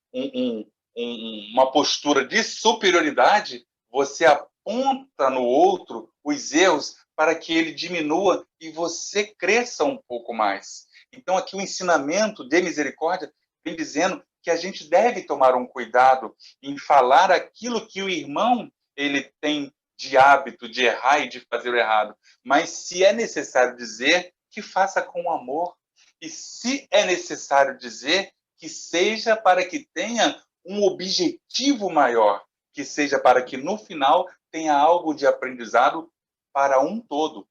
uma postura de superioridade, você aponta no outro os erros para que ele diminua e você cresça um pouco mais. Então, aqui o ensinamento de misericórdia vem dizendo que a gente deve tomar um cuidado em falar aquilo que o irmão ele tem de hábito de errar e de fazer o errado. Mas, se é necessário dizer, que faça com amor. E, se é necessário dizer, que seja para que tenha um objetivo maior, que seja para que, no final, tenha algo de aprendizado para um todo.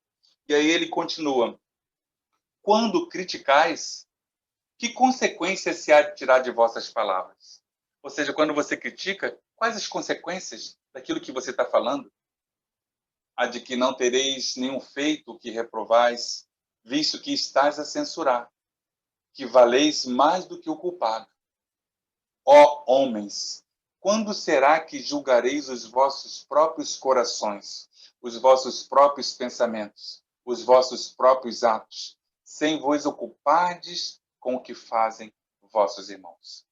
E aí ele continua. Quando criticais, que consequências se há de tirar de vossas palavras? Ou seja, quando você critica, quais as consequências daquilo que você está falando? A de que não tereis nenhum feito que reprovais, visto que estás a censurar, que valeis mais do que o culpado. Ó homens, quando será que julgareis os vossos próprios corações, os vossos próprios pensamentos, os vossos próprios atos, sem vos ocupardes com o que fazem vossos irmãos?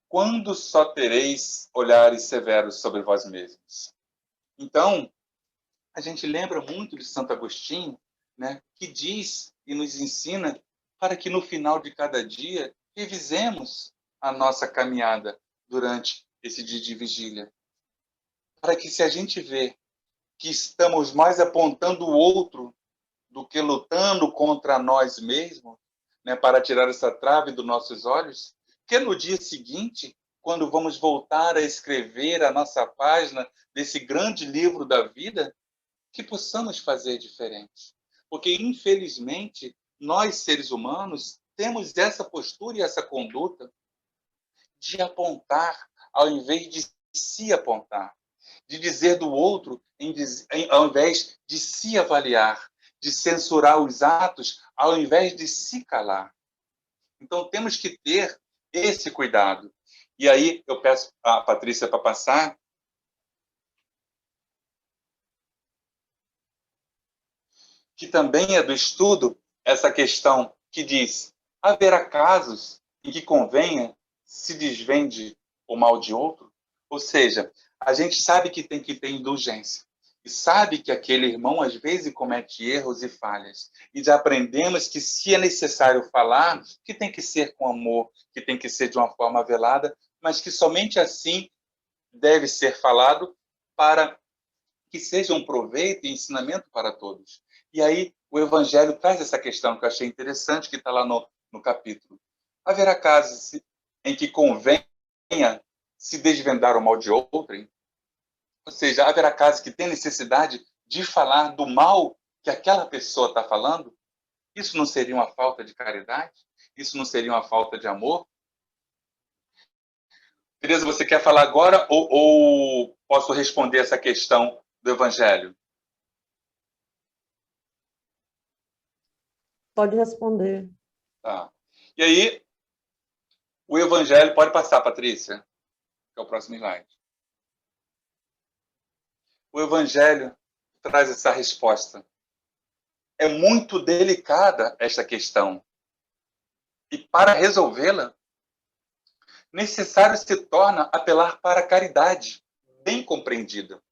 Quando só tereis olhares severos sobre vós mesmos? Então, a gente lembra muito de Santo Agostinho, né, que diz e nos ensina para que no final de cada dia revisemos a nossa caminhada durante esse dia de vigília. Para que, se a gente vê que estamos mais apontando o outro do que lutando contra nós mesmos, né, para tirar essa trave dos nossos olhos, que no dia seguinte, quando vamos voltar a escrever a nossa página desse grande livro da vida, que possamos fazer diferente. Porque, infelizmente, nós, seres humanos, temos essa postura e essa conduta de apontar ao invés de se apontar, de dizer do outro ao invés de se avaliar, de censurar os atos ao invés de se calar. Então, temos que ter esse cuidado. E aí, eu peço a Patrícia para passar. Que também é do estudo, essa questão que diz: haverá casos em que convenha se desvende o mal de outro? Ou seja, a gente sabe que tem que ter indulgência. E sabe que aquele irmão, às vezes, comete erros e falhas. E já aprendemos que, se é necessário falar, que tem que ser com amor, que tem que ser de uma forma velada, mas que somente assim deve ser falado para que seja um proveito e ensinamento para todos. E aí o Evangelho traz essa questão que eu achei interessante, que está lá no capítulo. Haverá casos em que convenha se desvendar o mal de outrem? Ou seja, haverá casos que tem necessidade de falar do mal que aquela pessoa está falando? Isso não seria uma falta de caridade? Isso não seria uma falta de amor? Tereza, você quer falar agora ou posso responder essa questão do Evangelho? Pode responder. Tá. E aí, o Evangelho... Pode passar, Patrícia, que é o próximo slide. O Evangelho traz essa resposta. É muito delicada esta questão. E para resolvê-la, necessário se torna apelar para a caridade, bem compreendida.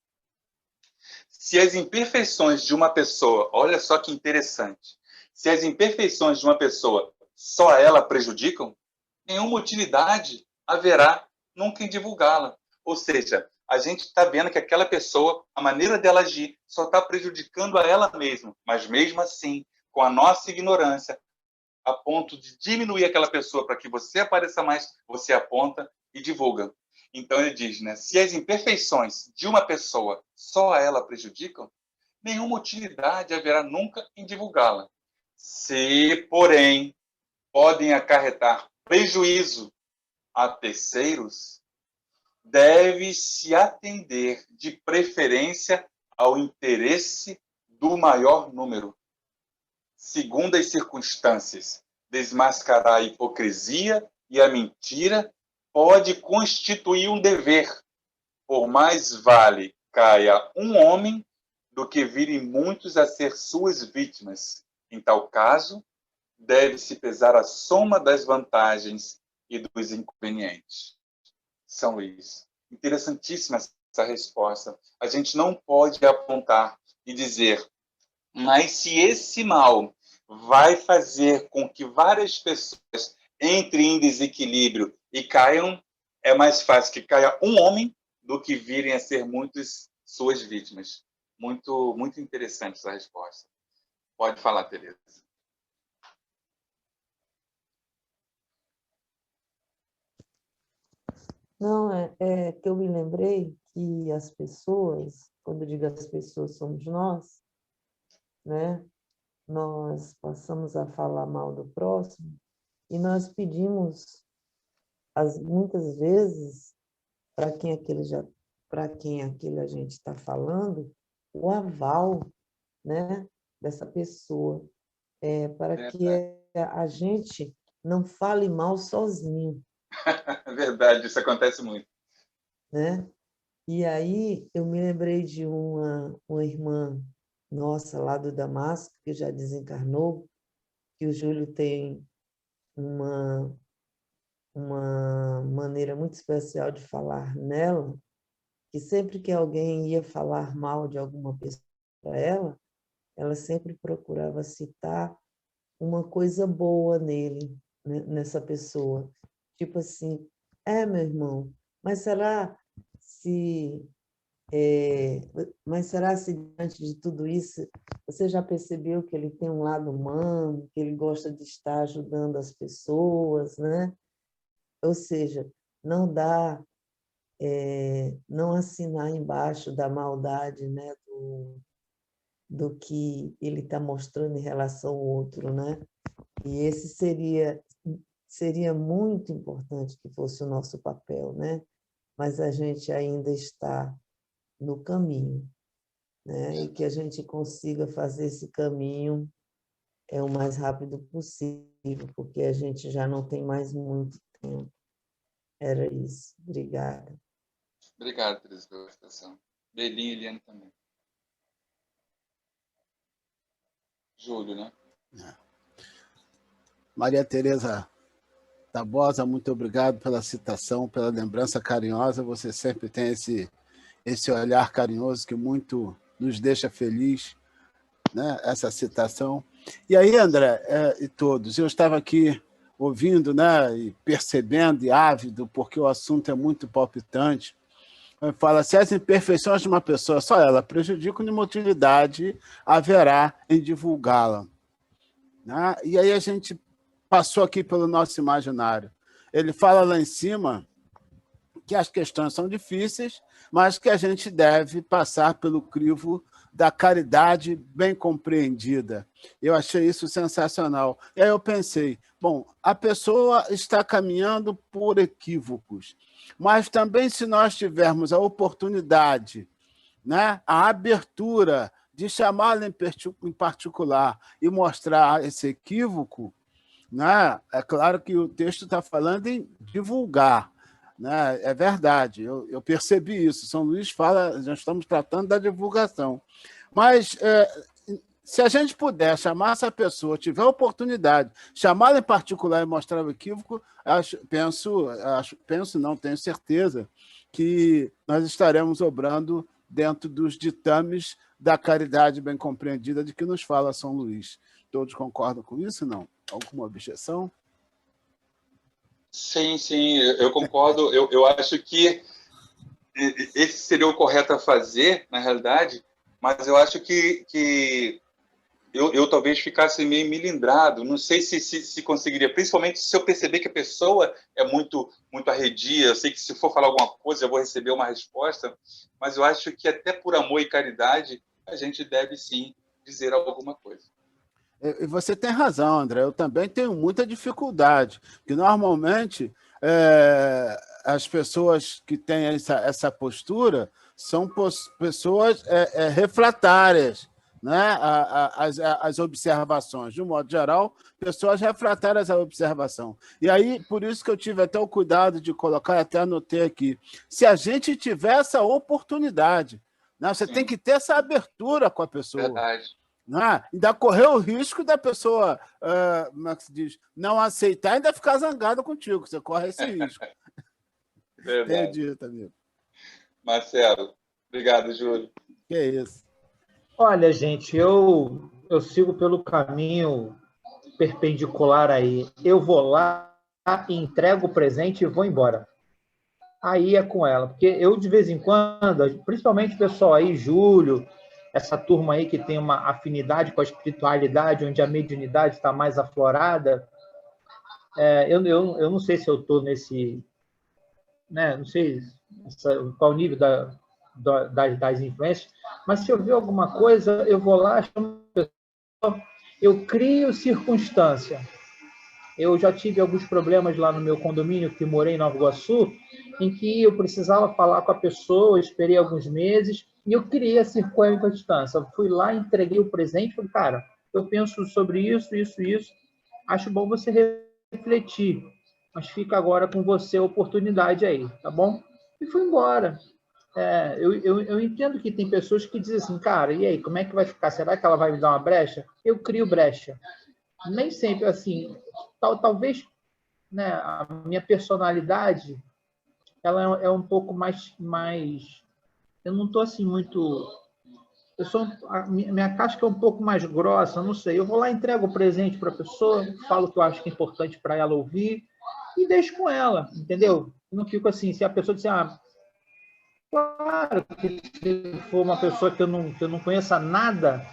Se as imperfeições de uma pessoa... Olha só que interessante. Se as imperfeições de uma pessoa só a ela prejudicam, nenhuma utilidade haverá nunca em divulgá-la. Ou seja, a gente está vendo que aquela pessoa, a maneira dela agir, só está prejudicando a ela mesma. Mas mesmo assim, com a nossa ignorância, a ponto de diminuir aquela pessoa para que você apareça mais, você aponta e divulga. Então ele diz, né? Se as imperfeições de uma pessoa só a ela prejudicam, nenhuma utilidade haverá nunca em divulgá-la. Se, porém, podem acarretar prejuízo a terceiros, deve-se atender de preferência ao interesse do maior número. Segundo as circunstâncias, desmascarar a hipocrisia e a mentira pode constituir um dever, por mais vale caia um homem do que virem muitos a ser suas vítimas. Em tal caso, deve-se pesar a soma das vantagens e dos inconvenientes. São Luís. Interessantíssima essa resposta. A gente não pode apontar e dizer, mas se esse mal vai fazer com que várias pessoas entrem em desequilíbrio e caiam, é mais fácil que caia um homem do que virem a ser muitas suas vítimas. Muito, muito interessante essa resposta. Pode falar, Tereza. Não, é que eu me lembrei que as pessoas, quando eu digo as pessoas, somos nós, né? Nós passamos a falar mal do próximo e nós pedimos, muitas vezes, para quem aquele a gente está falando, o aval, né, dessa pessoa, para que a gente não fale mal sozinho. Verdade, isso acontece muito. Né? E aí eu me lembrei de uma irmã nossa lá do Damasco, que já desencarnou, que o Júlio tem uma maneira muito especial de falar nela, que sempre que alguém ia falar mal de alguma pessoa, para ela sempre procurava citar uma coisa boa nele, né, nessa pessoa. Tipo assim, meu irmão, mas será se diante de tudo isso você já percebeu que ele tem um lado humano, que ele gosta de estar ajudando as pessoas, né? Ou seja, não dá, não assinar embaixo da maldade, né, do que ele está mostrando em relação ao outro, né? E esse seria muito importante que fosse o nosso papel, né? Mas a gente ainda está no caminho, né? E que a gente consiga fazer esse caminho o mais rápido possível, porque a gente já não tem mais muito tempo. Era isso. Obrigada. Obrigado, Teresa, pela expressão. Belinha e Eliane também. Júlio, né? Maria Teresa Tabosa, muito obrigado pela citação, pela lembrança carinhosa. Você sempre tem esse olhar carinhoso que muito nos deixa feliz, né? Essa citação. E aí, André, e todos, eu estava aqui ouvindo, né, e percebendo e ávido, porque o assunto é muito palpitante. Fala, se as imperfeições de uma pessoa, só ela, prejudicam nenhuma utilidade, haverá em divulgá-la. Né? E aí a gente passou aqui pelo nosso imaginário. Ele fala lá em cima que as questões são difíceis, mas que a gente deve passar pelo crivo da caridade bem compreendida. Eu achei isso sensacional. E aí eu pensei, bom, a pessoa está caminhando por equívocos, mas também se nós tivermos a oportunidade, né, a abertura de chamá-la em particular e mostrar esse equívoco, né, é claro que o texto está falando em divulgar, né, é verdade, eu percebi isso. São Luís fala, nós estamos tratando da divulgação. Mas se a gente puder chamar essa pessoa, tiver a oportunidade, chamá-la em particular e mostrar o equívoco, não, tenho certeza que nós estaremos obrando dentro dos ditames da caridade bem compreendida de que nos fala São Luís. Todos concordam com isso, não? Alguma objeção? Sim, eu concordo. Eu acho que esse seria o correto a fazer, na realidade, mas eu acho que eu talvez ficasse meio milindrado. Não sei se conseguiria, principalmente se eu perceber que a pessoa é muito arredia. Eu sei que se for falar alguma coisa eu vou receber uma resposta, mas eu acho que até por amor e caridade a gente deve sim dizer alguma coisa. E você tem razão, André. Eu também tenho muita dificuldade, porque normalmente as pessoas que têm essa postura são pessoas refratárias, né, as observações. De um modo geral, pessoas refratárias à observação. E aí, por isso que eu tive até o cuidado de colocar, até anotei aqui, se a gente tiver essa oportunidade, né, você tem que ter essa abertura com a pessoa. Verdade. Ainda correr o risco da pessoa, como é que se diz, não aceitar e ainda ficar zangada contigo. Você corre esse risco. Entendi, amigo. Marcelo, obrigado, Júlio. Que é isso. Olha, gente, eu sigo pelo caminho perpendicular aí. Eu vou lá, entrego o presente e vou embora. Aí é com ela. Porque eu, de vez em quando, principalmente o pessoal aí, Júlio, essa turma aí que tem uma afinidade com a espiritualidade, onde a mediunidade está mais aflorada, eu não sei se eu estou nesse... Né, não sei qual o nível das influências, mas se eu ver alguma coisa, eu vou lá, chamo a pessoa, eu crio circunstância. Eu já tive alguns problemas lá no meu condomínio, que morei em Nova Iguaçu, em que eu precisava falar com a pessoa, eu esperei alguns meses, e eu criei a circunstância. Eu fui lá, entreguei o presente, falei, cara, eu penso sobre isso, acho bom você refletir, mas fica agora com você a oportunidade aí, tá bom? E fui embora. Eu entendo que tem pessoas que dizem assim, cara, e aí, como é que vai ficar? Será que ela vai me dar uma brecha? Eu crio brecha. Nem sempre assim, talvez, né, a minha personalidade ela é um pouco mais eu não estou assim muito a minha casca é um pouco mais grossa, não sei. Eu vou lá, entrego o presente para a pessoa, falo o que eu acho que é importante para ela ouvir e deixo com ela, entendeu? Eu não fico assim, se a pessoa disser, claro que se for uma pessoa que eu não conheça nada,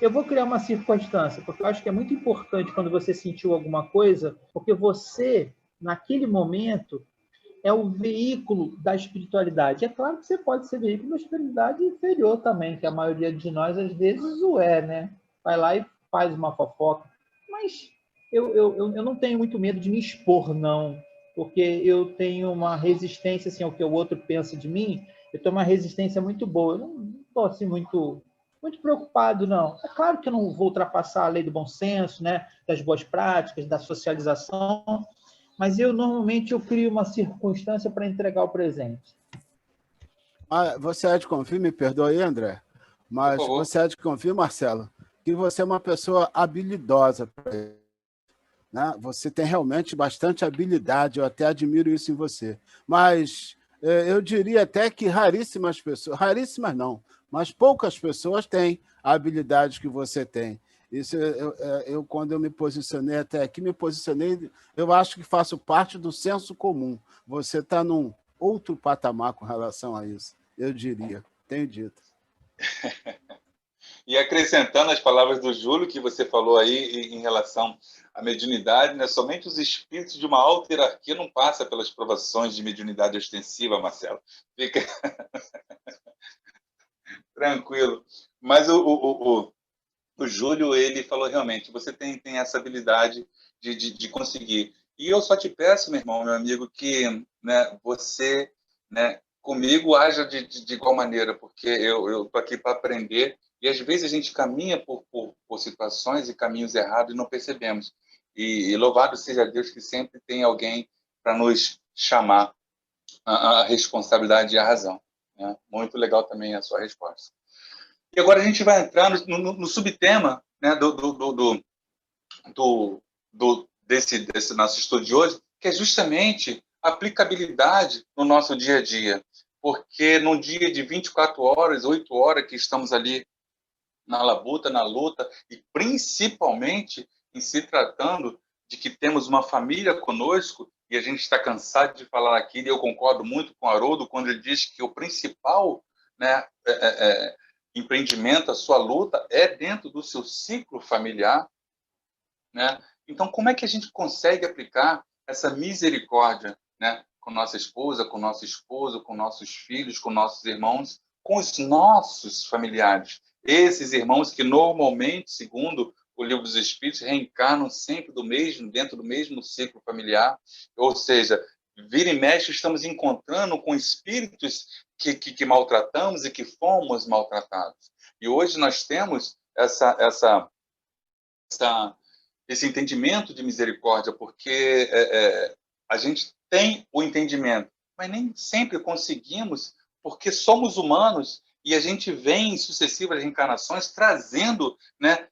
eu vou criar uma circunstância, porque eu acho que é muito importante quando você sentiu alguma coisa, porque você, naquele momento, é o veículo da espiritualidade. É claro que você pode ser veículo da espiritualidade inferior também, que a maioria de nós, às vezes, o é, né? Vai lá e faz uma fofoca. Mas eu não tenho muito medo de me expor, não, porque eu tenho uma resistência assim, ao que o outro pensa de mim, eu tenho uma resistência muito boa. Eu não estou assim, muito preocupado, não. É claro que eu não vou ultrapassar a lei do bom senso, né? Das boas práticas, da socialização, mas normalmente eu crio uma circunstância para entregar o presente. Você há de convir, me perdoe, André, mas você há de convir, Marcelo, que você é uma pessoa habilidosa, né? Você tem realmente bastante habilidade, eu até admiro isso em você. Mas eu diria até que raríssimas não, mas poucas pessoas têm a habilidade que você tem. Isso quando eu me posicionei até aqui, eu acho que faço parte do senso comum. Você está num outro patamar com relação a isso, eu diria, tenho dito. E acrescentando as palavras do Júlio, que você falou aí em relação à mediunidade, né? Somente os espíritos de uma alta hierarquia não passam pelas provações de mediunidade ostensiva, Marcelo. Fica tranquilo. Mas o Júlio, ele falou realmente, você tem essa habilidade de conseguir. E eu só te peço, meu irmão, meu amigo, que, né, você, né, comigo haja de igual maneira, porque eu estou aqui para aprender, e às vezes a gente caminha por situações e caminhos errados e não percebemos. E louvado seja Deus que sempre tem alguém para nos chamar a responsabilidade e a razão. Né? Muito legal também a sua resposta. E agora a gente vai entrar no subtema, né, desse nosso estudo de hoje, que é justamente a aplicabilidade no nosso dia a dia. Porque num dia de 24 horas, 8 horas que estamos ali na labuta, na luta, e principalmente em se tratando de que temos uma família conosco, e a gente está cansado de falar aqui, e eu concordo muito com o Haroldo quando ele diz que o principal, né, empreendimento, a sua luta, é dentro do seu ciclo familiar, né? Então, como é que a gente consegue aplicar essa misericórdia, né, com nossa esposa, com nosso esposo, com nossos filhos, com nossos irmãos, com os nossos familiares? Esses irmãos que normalmente, segundo o Livro dos Espíritos, reencarnam sempre dentro do mesmo ciclo familiar, ou seja, vira e mexe estamos encontrando com espíritos que maltratamos e que fomos maltratados. E hoje nós temos esse entendimento de misericórdia, porque a gente tem o entendimento, mas nem sempre conseguimos, porque somos humanos e a gente vem em sucessivas reencarnações trazendo, né,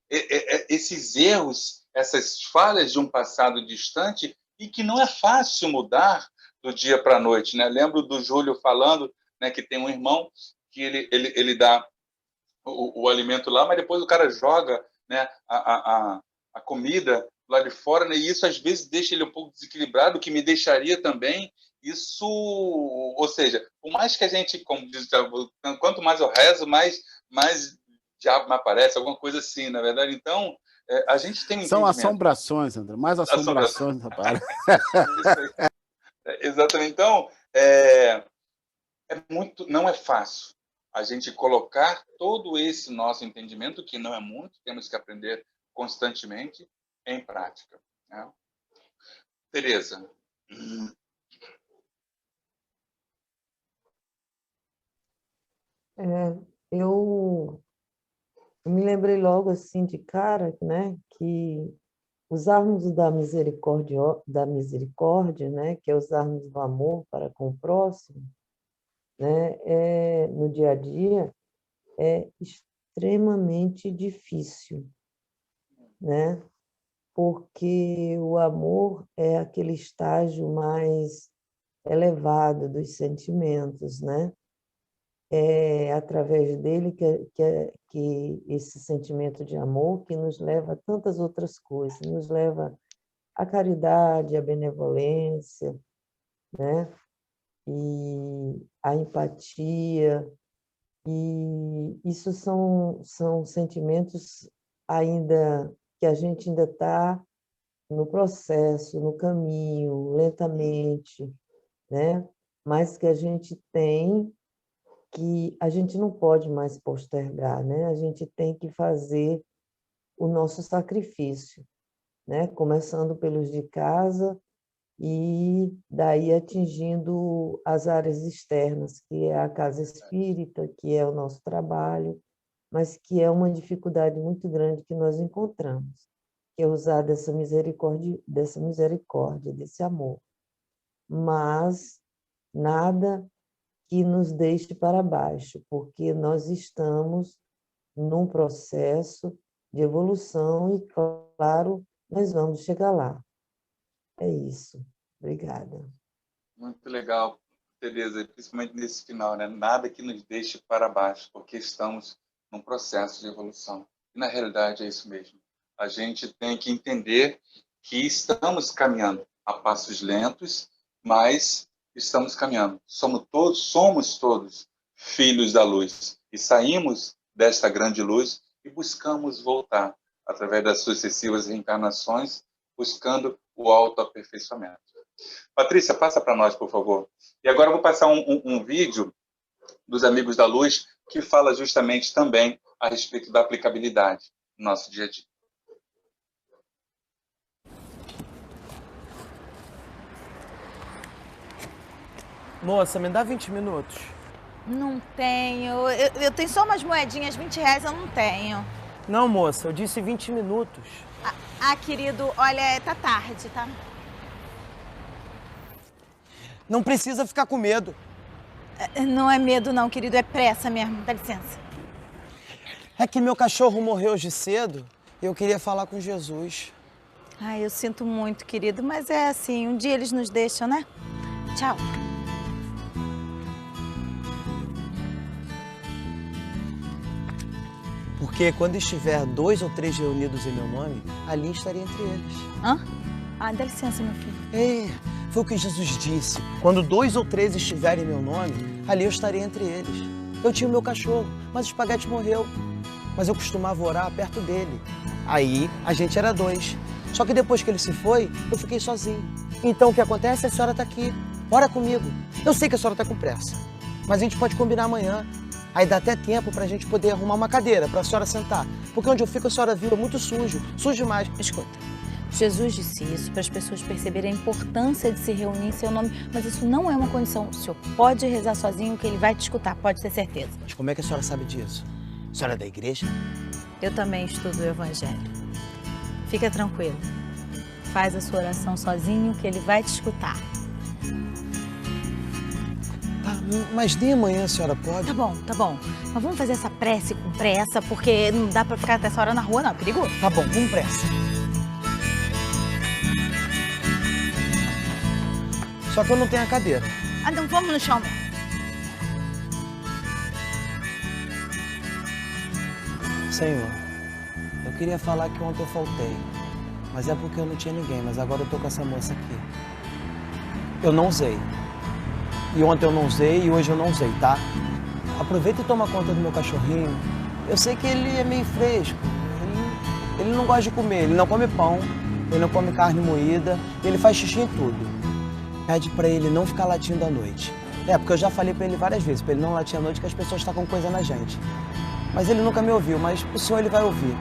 esses erros, essas falhas de um passado distante e que não é fácil mudar do dia para a noite. Né? Lembro do Júlio falando, né, que tem um irmão que ele dá o alimento lá, mas depois o cara joga, né, a comida lá de fora, né, e isso às vezes deixa ele um pouco desequilibrado, o que me deixaria também. Isso, ou seja, por mais que a gente, como diz, quanto mais eu rezo, mais diabo me aparece, alguma coisa assim, na verdade. Então, a gente tem um São entendimento. Assombrações, André, mais assombrações, rapaz. Exatamente. Então, não é fácil a gente colocar todo esse nosso entendimento, que não é muito, temos que aprender constantemente, em prática. Né? Tereza. Eu me lembrei logo assim de cara, né, que usarmos da misericórdia, né, que é usarmos do amor para com o próximo, né, no dia a dia, é extremamente difícil, né? Porque o amor é aquele estágio mais elevado dos sentimentos, né? é através dele que esse sentimento de amor que nos leva a tantas outras coisas, nos leva à caridade, à benevolência, né? E à empatia, e isso são sentimentos ainda que a gente ainda está no processo, no caminho, lentamente, né? Mas que a gente tem, que a gente não pode mais postergar, né? A gente tem que fazer o nosso sacrifício, né? Começando pelos de casa e daí atingindo as áreas externas, que é a casa espírita, que é o nosso trabalho, mas que é uma dificuldade muito grande que nós encontramos, que é usar dessa misericórdia, desse amor. Mas nada que nos deixe para baixo, porque nós estamos num processo de evolução e, claro, nós vamos chegar lá. É isso. Obrigada. Muito legal, Tereza, principalmente nesse final, né? Nada que nos deixe para baixo, porque estamos num processo de evolução. E, na realidade, é isso mesmo. A gente tem que entender que estamos caminhando a passos lentos, mas estamos caminhando. Somos todos filhos da luz. E saímos desta grande luz e buscamos voltar, através das sucessivas reencarnações, buscando o autoaperfeiçoamento. Patrícia, passa para nós, por favor. E agora eu vou passar um vídeo dos Amigos da Luz que fala justamente também a respeito da aplicabilidade no nosso dia a dia. Moça, me dá 20 minutos. Não tenho. Eu tenho só umas moedinhas, 20 reais eu não tenho. Não, moça, eu disse 20 minutos. Querido, olha, tá tarde, tá? Não precisa ficar com medo. Não é medo não, querido, é pressa mesmo. Dá licença. É que meu cachorro morreu hoje cedo e eu queria falar com Jesus. Ai, eu sinto muito, querido, mas é assim, um dia eles nos deixam, né? Tchau. Porque quando estiver 2 ou 3 reunidos em meu nome, ali estarei entre eles. Hã? Dá licença, meu filho. Foi o que Jesus disse. Quando 2 ou 3 estiverem em meu nome, ali eu estarei entre eles. Eu tinha o meu cachorro, mas o espaguete morreu. Mas eu costumava orar perto dele. Aí, a gente era 2. Só que depois que ele se foi, eu fiquei sozinho. Então, o que acontece? A senhora está aqui. Ora comigo. Eu sei que a senhora está com pressa, mas a gente pode combinar amanhã. Aí dá até tempo para a gente poder arrumar uma cadeira para a senhora sentar. Porque onde eu fico, a senhora viu, é muito sujo. Sujo demais. Escuta, Jesus disse isso para as pessoas perceberem a importância de se reunir em seu nome, mas isso não é uma condição. O senhor pode rezar sozinho que ele vai te escutar, pode ter certeza. Mas como é que a senhora sabe disso? A senhora é da igreja? Eu também estudo o Evangelho. Fica tranquilo. Faz a sua oração sozinho que ele vai te escutar. Mas nem amanhã a senhora pode? Tá bom. Mas vamos fazer essa prece com pressa, porque não dá pra ficar até essa hora na rua, não. É perigoso. Tá bom, com pressa. Só que eu não tenho a cadeira. Então vamos no chão mesmo. Senhor, eu queria falar que ontem eu faltei. Mas é porque eu não tinha ninguém. Mas agora eu tô com essa moça aqui. Eu não usei. E ontem eu não usei e hoje eu não usei, tá? Aproveita e toma conta do meu cachorrinho. Eu sei que ele é meio fresco. Ele não gosta de comer, ele não come pão, ele não come carne moída, ele faz xixi em tudo. Pede pra ele não ficar latindo à noite. Porque eu já falei pra ele várias vezes, pra ele não latir à noite, que as pessoas estão com coisa na gente. Mas ele nunca me ouviu, mas o senhor ele vai ouvir.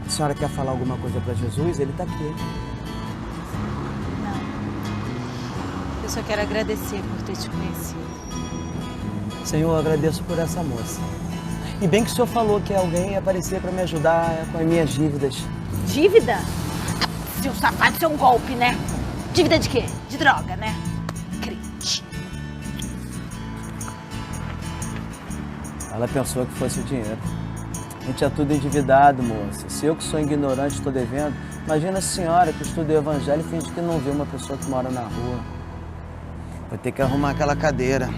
A senhora quer falar alguma coisa pra Jesus? Ele tá aqui. Eu só quero agradecer por ter te conhecido. Senhor, eu agradeço por essa moça. E bem que o senhor falou que alguém ia aparecer para me ajudar com as minhas dívidas. Dívida? Seu safado, isso é um golpe, né? Dívida de quê? De droga, né? Crente. Ela pensou que fosse o dinheiro. A gente é tudo endividado, moça. Se eu que sou ignorante estou devendo, imagina a senhora que estuda o evangelho e finge que não vê uma pessoa que mora na rua. Vou ter que arrumar aquela cadeira.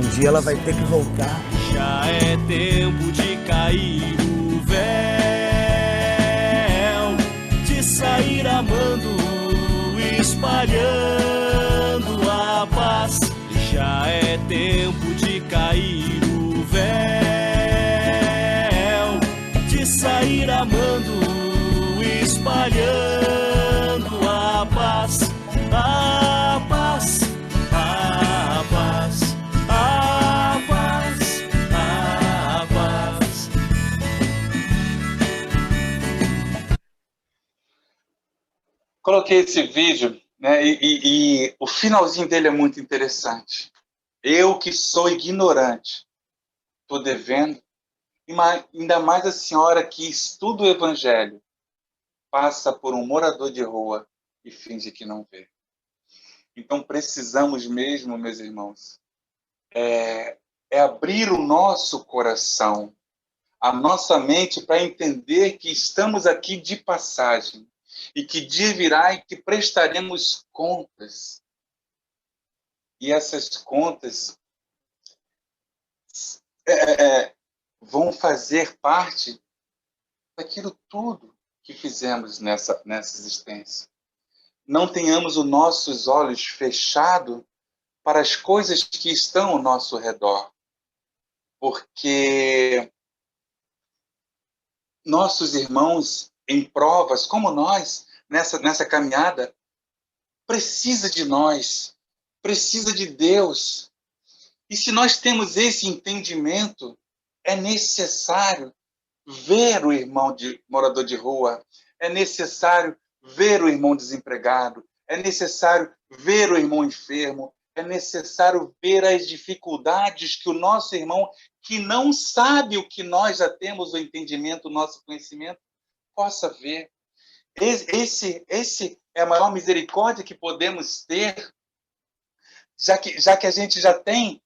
Um dia ela vai ter que voltar. Já é tempo de cair o véu, de sair amando, espalhando a paz. Já é tempo de cair o véu, de sair amando, espalhando a paz. A paz, a paz, a paz, a paz. Coloquei esse vídeo, né, e o finalzinho dele é muito interessante. Eu que sou ignorante, estou devendo, ainda mais a senhora que estuda o Evangelho, passa por um morador de rua e finge que não vê. Então precisamos mesmo, meus irmãos, abrir o nosso coração, a nossa mente, para entender que estamos aqui de passagem e que dia virá e que prestaremos contas. E essas contas vão fazer parte daquilo tudo que fizemos nessa existência. Não tenhamos os nossos olhos fechados para as coisas que estão ao nosso redor, porque nossos irmãos em provas, como nós, nessa caminhada, precisa de nós, precisa de Deus. E se nós temos esse entendimento, é necessário ver o irmão morador de rua, é necessário ver o irmão desempregado, é necessário ver o irmão enfermo, é necessário ver as dificuldades que o nosso irmão, que não sabe o que nós já temos, o entendimento, o nosso conhecimento, possa ver. Esse é a maior misericórdia que podemos ter, já que a gente já tem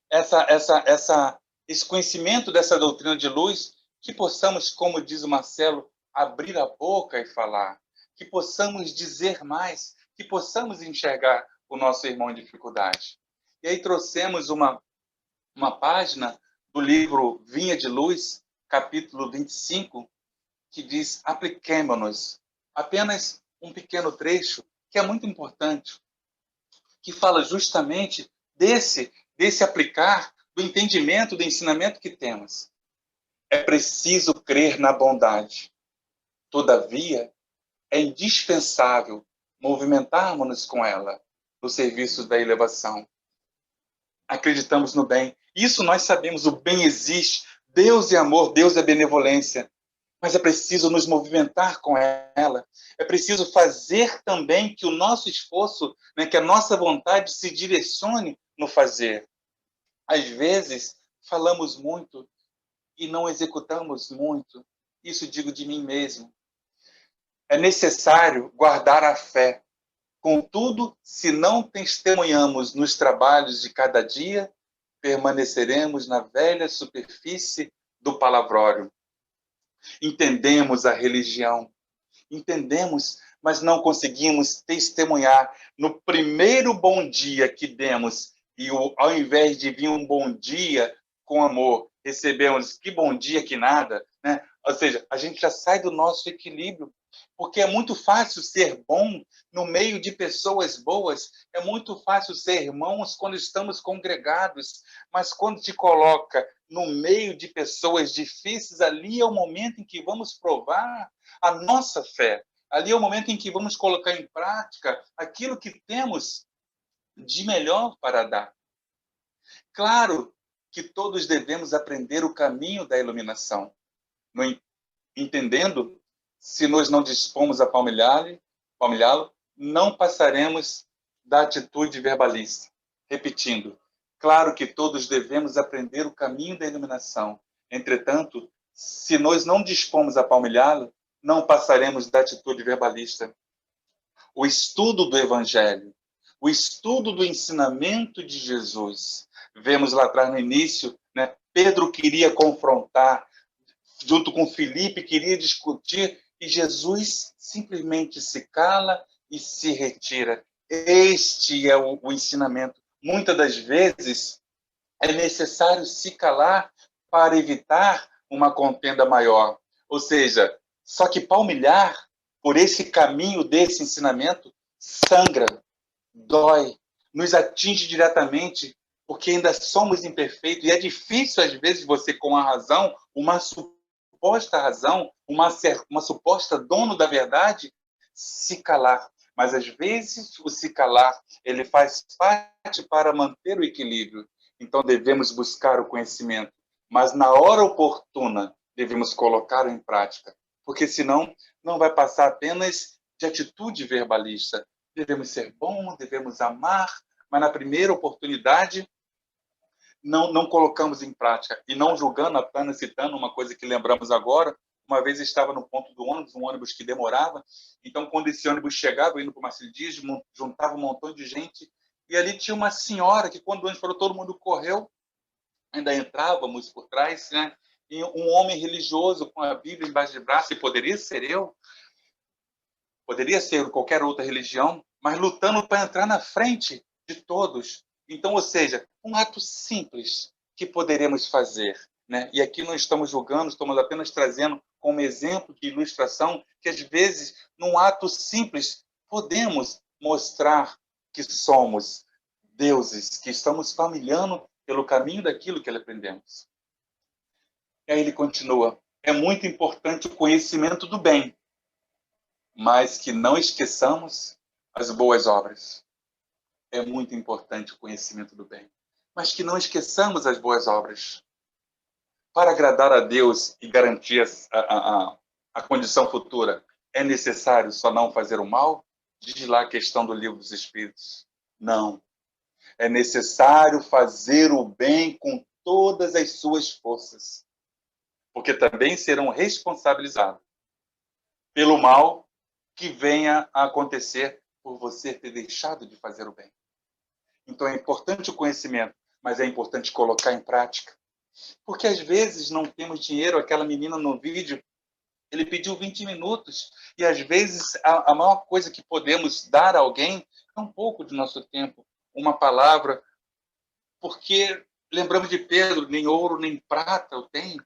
esse conhecimento dessa doutrina de luz, que possamos, como diz o Marcelo, abrir a boca e falar, que possamos dizer mais, que possamos enxergar o nosso irmão em dificuldade. E aí trouxemos uma página do livro Vinha de Luz, capítulo 25, que diz: apliquemo-nos. Apenas um pequeno trecho, que é muito importante, que fala justamente desse aplicar, do entendimento, do ensinamento que temos. É preciso crer na bondade. Todavia, é indispensável movimentarmos-nos com ela no serviço da elevação. Acreditamos no bem. Isso nós sabemos, o bem existe. Deus é amor, Deus é benevolência. Mas é preciso nos movimentar com ela. É preciso fazer também que o nosso esforço, que a nossa vontade se direcione no fazer. Às vezes, falamos muito e não executamos muito. Isso digo de mim mesmo. É necessário guardar a fé. Contudo, se não testemunhamos nos trabalhos de cada dia, permaneceremos na velha superfície do palavrório. Entendemos a religião, entendemos, mas não conseguimos testemunhar. No primeiro bom dia que demos, e ao invés de vir um bom dia com amor, recebemos que bom dia que nada, né? Ou seja, a gente já sai do nosso equilíbrio, porque é muito fácil ser bom no meio de pessoas boas, é muito fácil ser irmãos quando estamos congregados, mas quando te coloca no meio de pessoas difíceis, ali é o momento em que vamos provar a nossa fé, ali é o momento em que vamos colocar em prática aquilo que temos de melhor para dar. Claro que todos devemos aprender o caminho da iluminação, entendendo, se nós não dispomos a palmilhá-lo, não passaremos da atitude verbalista. Repetindo, claro que todos devemos aprender o caminho da iluminação. Entretanto, se nós não dispomos a palmilhá-lo, não passaremos da atitude verbalista. O estudo do Evangelho, o estudo do ensinamento de Jesus. Vemos lá atrás no início, né? Pedro queria confrontar, junto com Filipe, queria discutir, e Jesus simplesmente se cala e se retira. Este é o ensinamento. Muitas das vezes, é necessário se calar para evitar uma contenda maior. Ou seja, só que palmilhar por esse caminho desse ensinamento sangra, dói, nos atinge diretamente, porque ainda somos imperfeitos, e é difícil, às vezes, você, com a razão, uma suposta razão, uma suposta dono da verdade, se calar. Mas, às vezes, o se calar, ele faz parte para manter o equilíbrio. Então, devemos buscar o conhecimento, mas, na hora oportuna, devemos colocá-lo em prática, porque, senão, não vai passar apenas de atitude verbalista. Devemos ser bons, devemos amar, mas, na primeira oportunidade, não colocamos em prática. E não julgando, apenas citando uma coisa que lembramos agora, uma vez estava no ponto do ônibus, um ônibus que demorava, então, quando esse ônibus chegava, indo para o Marcílio Dias, juntava um montão de gente, e ali tinha uma senhora que, quando o ônibus parou, todo mundo correu, ainda entrávamos por trás, né? E um homem religioso com a Bíblia embaixo de braço, e poderia ser eu, poderia ser qualquer outra religião, mas lutando para entrar na frente de todos. Então, ou seja, um ato simples que poderemos fazer, né? E aqui não estamos julgando, estamos apenas trazendo como exemplo de ilustração que, às vezes, num ato simples, podemos mostrar que somos deuses, que estamos familiando pelo caminho daquilo que aprendemos. E aí ele continua, é muito importante o conhecimento do bem, mas que não esqueçamos as boas obras. É muito importante o conhecimento do bem, mas que não esqueçamos as boas obras. Para agradar a Deus e garantir a condição futura, é necessário só não fazer o mal? Diz lá a questão do Livro dos Espíritos. Não. É necessário fazer o bem com todas as suas forças, porque também serão responsabilizados pelo mal que venha a acontecer por você ter deixado de fazer o bem. Então é importante o conhecimento, mas é importante colocar em prática. Porque às vezes não temos dinheiro, aquela menina no vídeo, ele pediu 20 minutos, e às vezes a maior coisa que podemos dar a alguém é um pouco de nosso tempo, uma palavra, porque lembramos de Pedro, nem ouro nem prata eu tenho,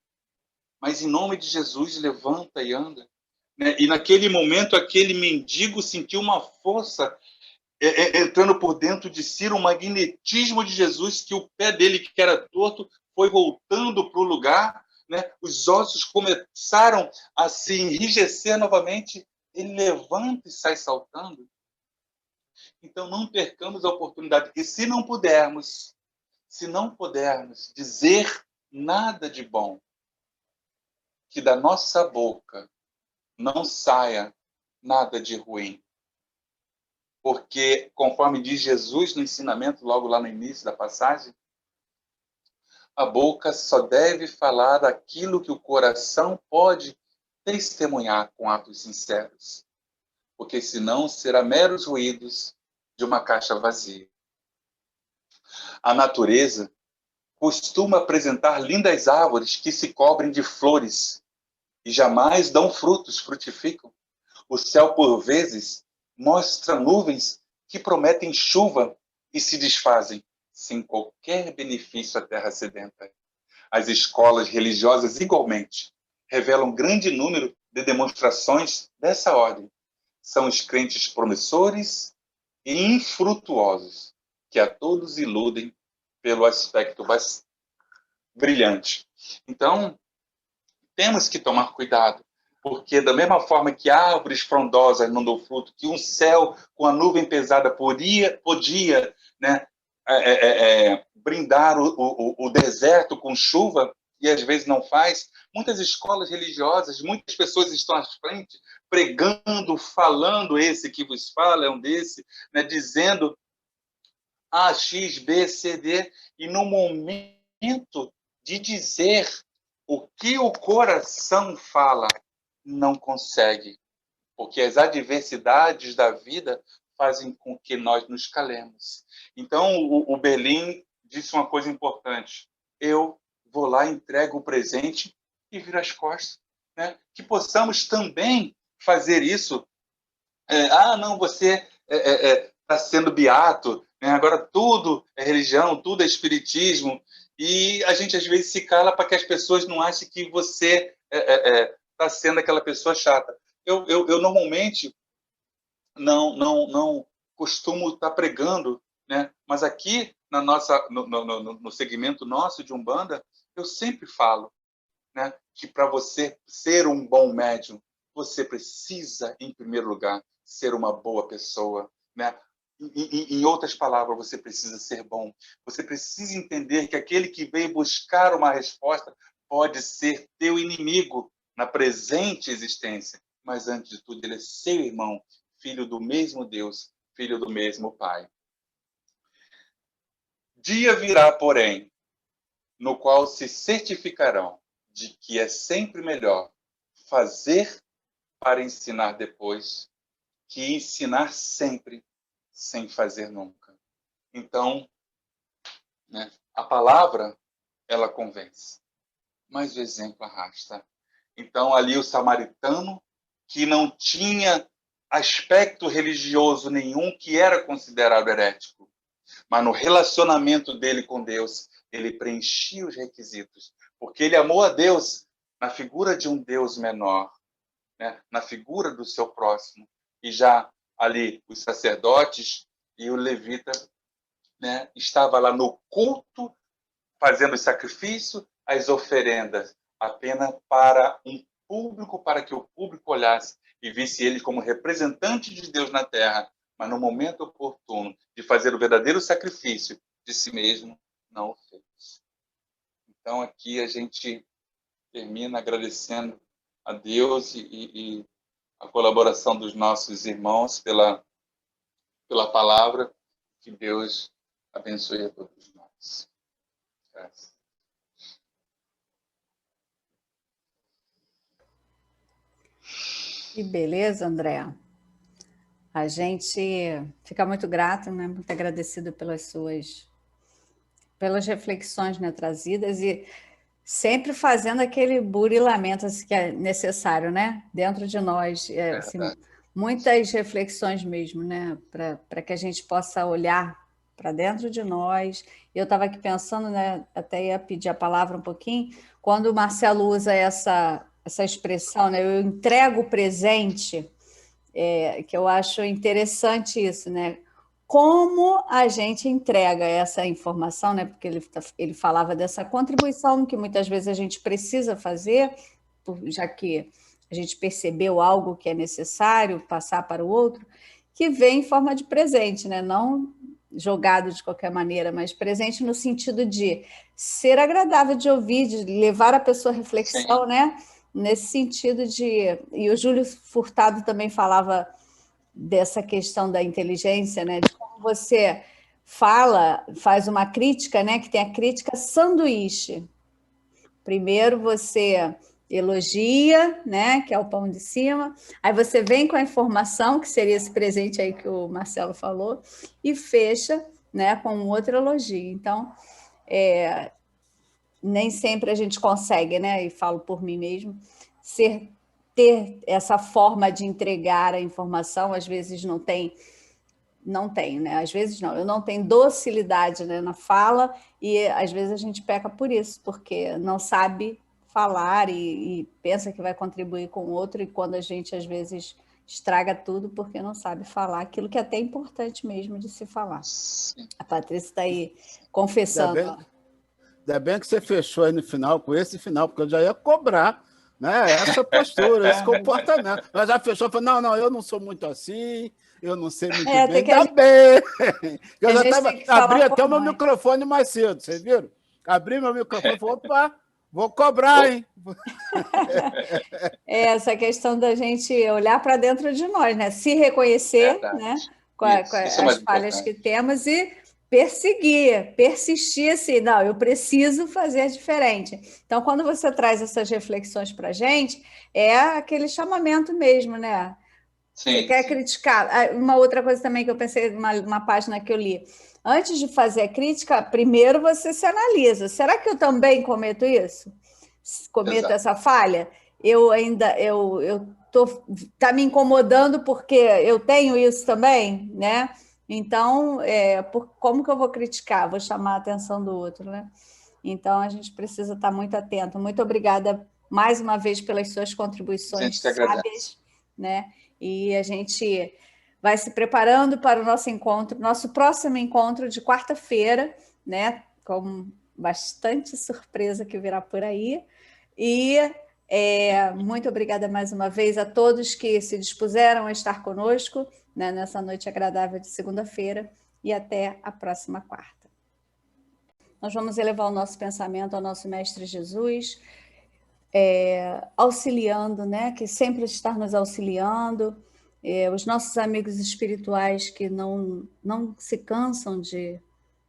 mas em nome de Jesus levanta e anda. E naquele momento aquele mendigo sentiu uma força entrando por dentro de si, um magnetismo de Jesus, que o pé dele, que era torto, foi voltando para o lugar, né? Os ossos começaram a se enrijecer novamente, ele levanta e sai saltando. Então não percamos a oportunidade, e se não pudermos dizer nada de bom, que da nossa boca não saia nada de ruim. Porque, conforme diz Jesus no ensinamento, logo lá no início da passagem, a boca só deve falar aquilo que o coração pode testemunhar com atos sinceros. Porque senão será meros ruídos de uma caixa vazia. A natureza costuma apresentar lindas árvores que se cobrem de flores e jamais dão frutos, frutificam. O céu, por vezes, mostra nuvens que prometem chuva e se desfazem, sem qualquer benefício à terra sedenta. As escolas religiosas, igualmente, revelam grande número de demonstrações dessa ordem. São os crentes promissores e infrutuosos, que a todos iludem pelo aspecto brilhante. Então, temos que tomar cuidado, porque da mesma forma que árvores frondosas não dão fruto, que um céu com a nuvem pesada podia, né, brindar o deserto com chuva, e às vezes não faz, muitas escolas religiosas, muitas pessoas estão à frente, pregando, falando, esse que vos fala é um desse, né, dizendo A, X, B, C, D, e no momento de dizer o que o coração fala, não consegue, porque as adversidades da vida fazem com que nós nos calemos. Então, o Berlim disse uma coisa importante: eu vou lá, entrego o presente e viro as costas. Né? Que possamos também fazer isso. Não, você está sendo beato, né? Agora tudo é religião, tudo é espiritismo. E a gente, às vezes, se cala para que as pessoas não achem que você está sendo aquela pessoa chata. Eu normalmente não costumo estar pregando, né? Mas aqui no segmento nosso de Umbanda, eu sempre falo, né, que para você ser um bom médium, você precisa, em primeiro lugar, ser uma boa pessoa, né? Em outras palavras, você precisa ser bom. Você precisa entender que aquele que veio buscar uma resposta pode ser teu inimigo na presente existência, mas antes de tudo, ele é seu irmão, filho do mesmo Deus, filho do mesmo Pai. Dia virá, porém, no qual se certificarão de que é sempre melhor fazer para ensinar depois que ensinar sempre sem fazer nunca. Então, né, a palavra, ela convence, mas o exemplo arrasta. Então, ali o samaritano, que não tinha aspecto religioso nenhum, que era considerado herético, mas no relacionamento dele com Deus, ele preenchia os requisitos, porque ele amou a Deus na figura de um Deus menor, né, na figura do seu próximo. E já ali os sacerdotes e o levita, né, estava lá no culto, fazendo o sacrifício, as oferendas, apenas para um público, para que o público olhasse e visse ele como representante de Deus na terra, mas no momento oportuno de fazer o verdadeiro sacrifício de si mesmo, não o fez. Então aqui a gente termina agradecendo a Deus e a colaboração dos nossos irmãos pela palavra. Que Deus abençoe a todos nós. Graças. Que beleza, André. A gente fica muito grato, né? Muito agradecido pelas reflexões, né, trazidas, e sempre fazendo aquele burilamento assim, que é necessário, né? Dentro de nós. Assim, muitas reflexões mesmo, né? Para que a gente possa olhar para dentro de nós. Eu estava aqui pensando, né? Até ia pedir a palavra um pouquinho, quando o Marcelo usa essa expressão, né? Eu entrego o presente, que eu acho interessante isso, né? Como a gente entrega essa informação, né? Porque ele falava dessa contribuição que muitas vezes a gente precisa fazer, já que a gente percebeu algo que é necessário passar para o outro, que vem em forma de presente, né? Não jogado de qualquer maneira, mas presente no sentido de ser agradável de ouvir, de levar a pessoa à reflexão, né? Nesse sentido de... E o Júlio Furtado também falava dessa questão da inteligência, né? De como você faz uma crítica, né? Que tem a crítica sanduíche. Primeiro você elogia, né? Que é o pão de cima, aí você vem com a informação, que seria esse presente aí que o Marcelo falou, e fecha, né, com um outro elogio. Então, nem sempre a gente consegue, né? E falo por mim mesmo, ter essa forma de entregar a informação, às vezes não tenho, né? Às vezes não, eu não tenho docilidade, né, na fala, e às vezes a gente peca por isso, porque não sabe falar e pensa que vai contribuir com o outro, e quando a gente às vezes estraga tudo porque não sabe falar aquilo que é até importante mesmo de se falar. A Patrícia está aí confessando. Ainda bem que você fechou aí no final com esse final, porque eu já ia cobrar, né, essa postura, esse comportamento. Mas já fechou, falou, não, eu não sou muito assim, eu não sei muito bem. Ainda bem! Eu já abri até o meu microfone mais cedo, vocês viram? Abri meu microfone e falei, opa, vou cobrar, hein? Essa questão da gente olhar para dentro de nós, né? Se reconhecer, né? Com as falhas que temos e persistir assim, não, eu preciso fazer diferente. Então, quando você traz essas reflexões para a gente, é aquele chamamento mesmo, né? Sim, você quer criticar. Uma outra coisa também que eu pensei, uma página que eu li, antes de fazer a crítica, primeiro você se analisa. Será que eu também cometo isso? Cometo essa falha? Tá me incomodando porque eu tenho isso também, né? Então, como que eu vou criticar? Vou chamar a atenção do outro, né? Então, a gente precisa estar muito atento. Muito obrigada mais uma vez pelas suas A contribuições gente que agradece. sábias, né? E a gente vai se preparando para o nosso encontro, nosso próximo encontro de quarta-feira, né? Com bastante surpresa que virá por aí. E muito obrigada mais uma vez a todos que se dispuseram a estar conosco, né, nessa noite agradável de segunda-feira, e até a próxima quarta. Nós vamos elevar o nosso pensamento ao nosso Mestre Jesus, auxiliando, né, que sempre está nos auxiliando, os nossos amigos espirituais que não se cansam de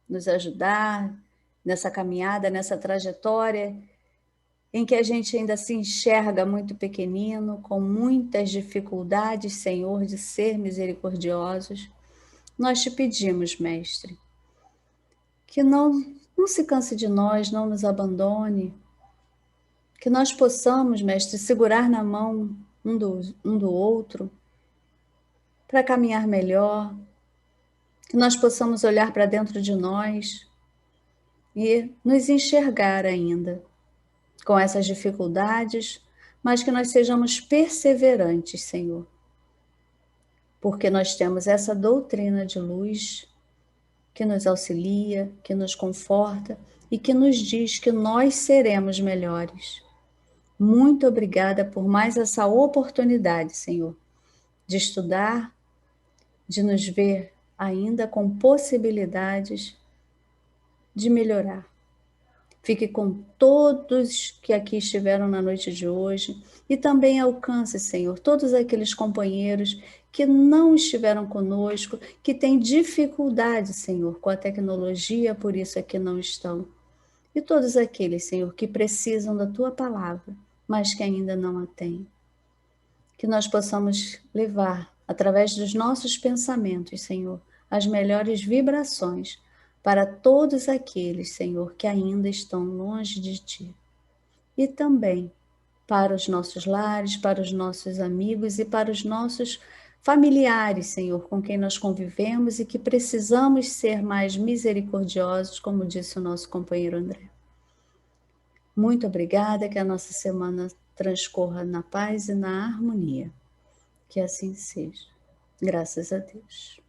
nos ajudar nessa caminhada, nessa trajetória, em que a gente ainda se enxerga muito pequenino, com muitas dificuldades, Senhor, de ser misericordiosos. Nós te pedimos, Mestre, que não se canse de nós, não nos abandone, que nós possamos, Mestre, segurar na mão um do outro para caminhar melhor, que nós possamos olhar para dentro de nós e nos enxergar ainda com essas dificuldades, mas que nós sejamos perseverantes, Senhor, porque nós temos essa doutrina de luz que nos auxilia, que nos conforta e que nos diz que nós seremos melhores. Muito obrigada por mais essa oportunidade, Senhor, de estudar, de nos ver ainda com possibilidades de melhorar. Fique com todos que aqui estiveram na noite de hoje e também alcance, Senhor, todos aqueles companheiros que não estiveram conosco, que têm dificuldade, Senhor, com a tecnologia, por isso aqui não estão. E todos aqueles, Senhor, que precisam da Tua palavra, mas que ainda não a têm. Que nós possamos levar, através dos nossos pensamentos, Senhor, as melhores vibrações para todos aqueles, Senhor, que ainda estão longe de Ti. E também para os nossos lares, para os nossos amigos e para os nossos familiares, Senhor, com quem nós convivemos e que precisamos ser mais misericordiosos, como disse o nosso companheiro André. Muito obrigada, que a nossa semana transcorra na paz e na harmonia. Que assim seja. Graças a Deus.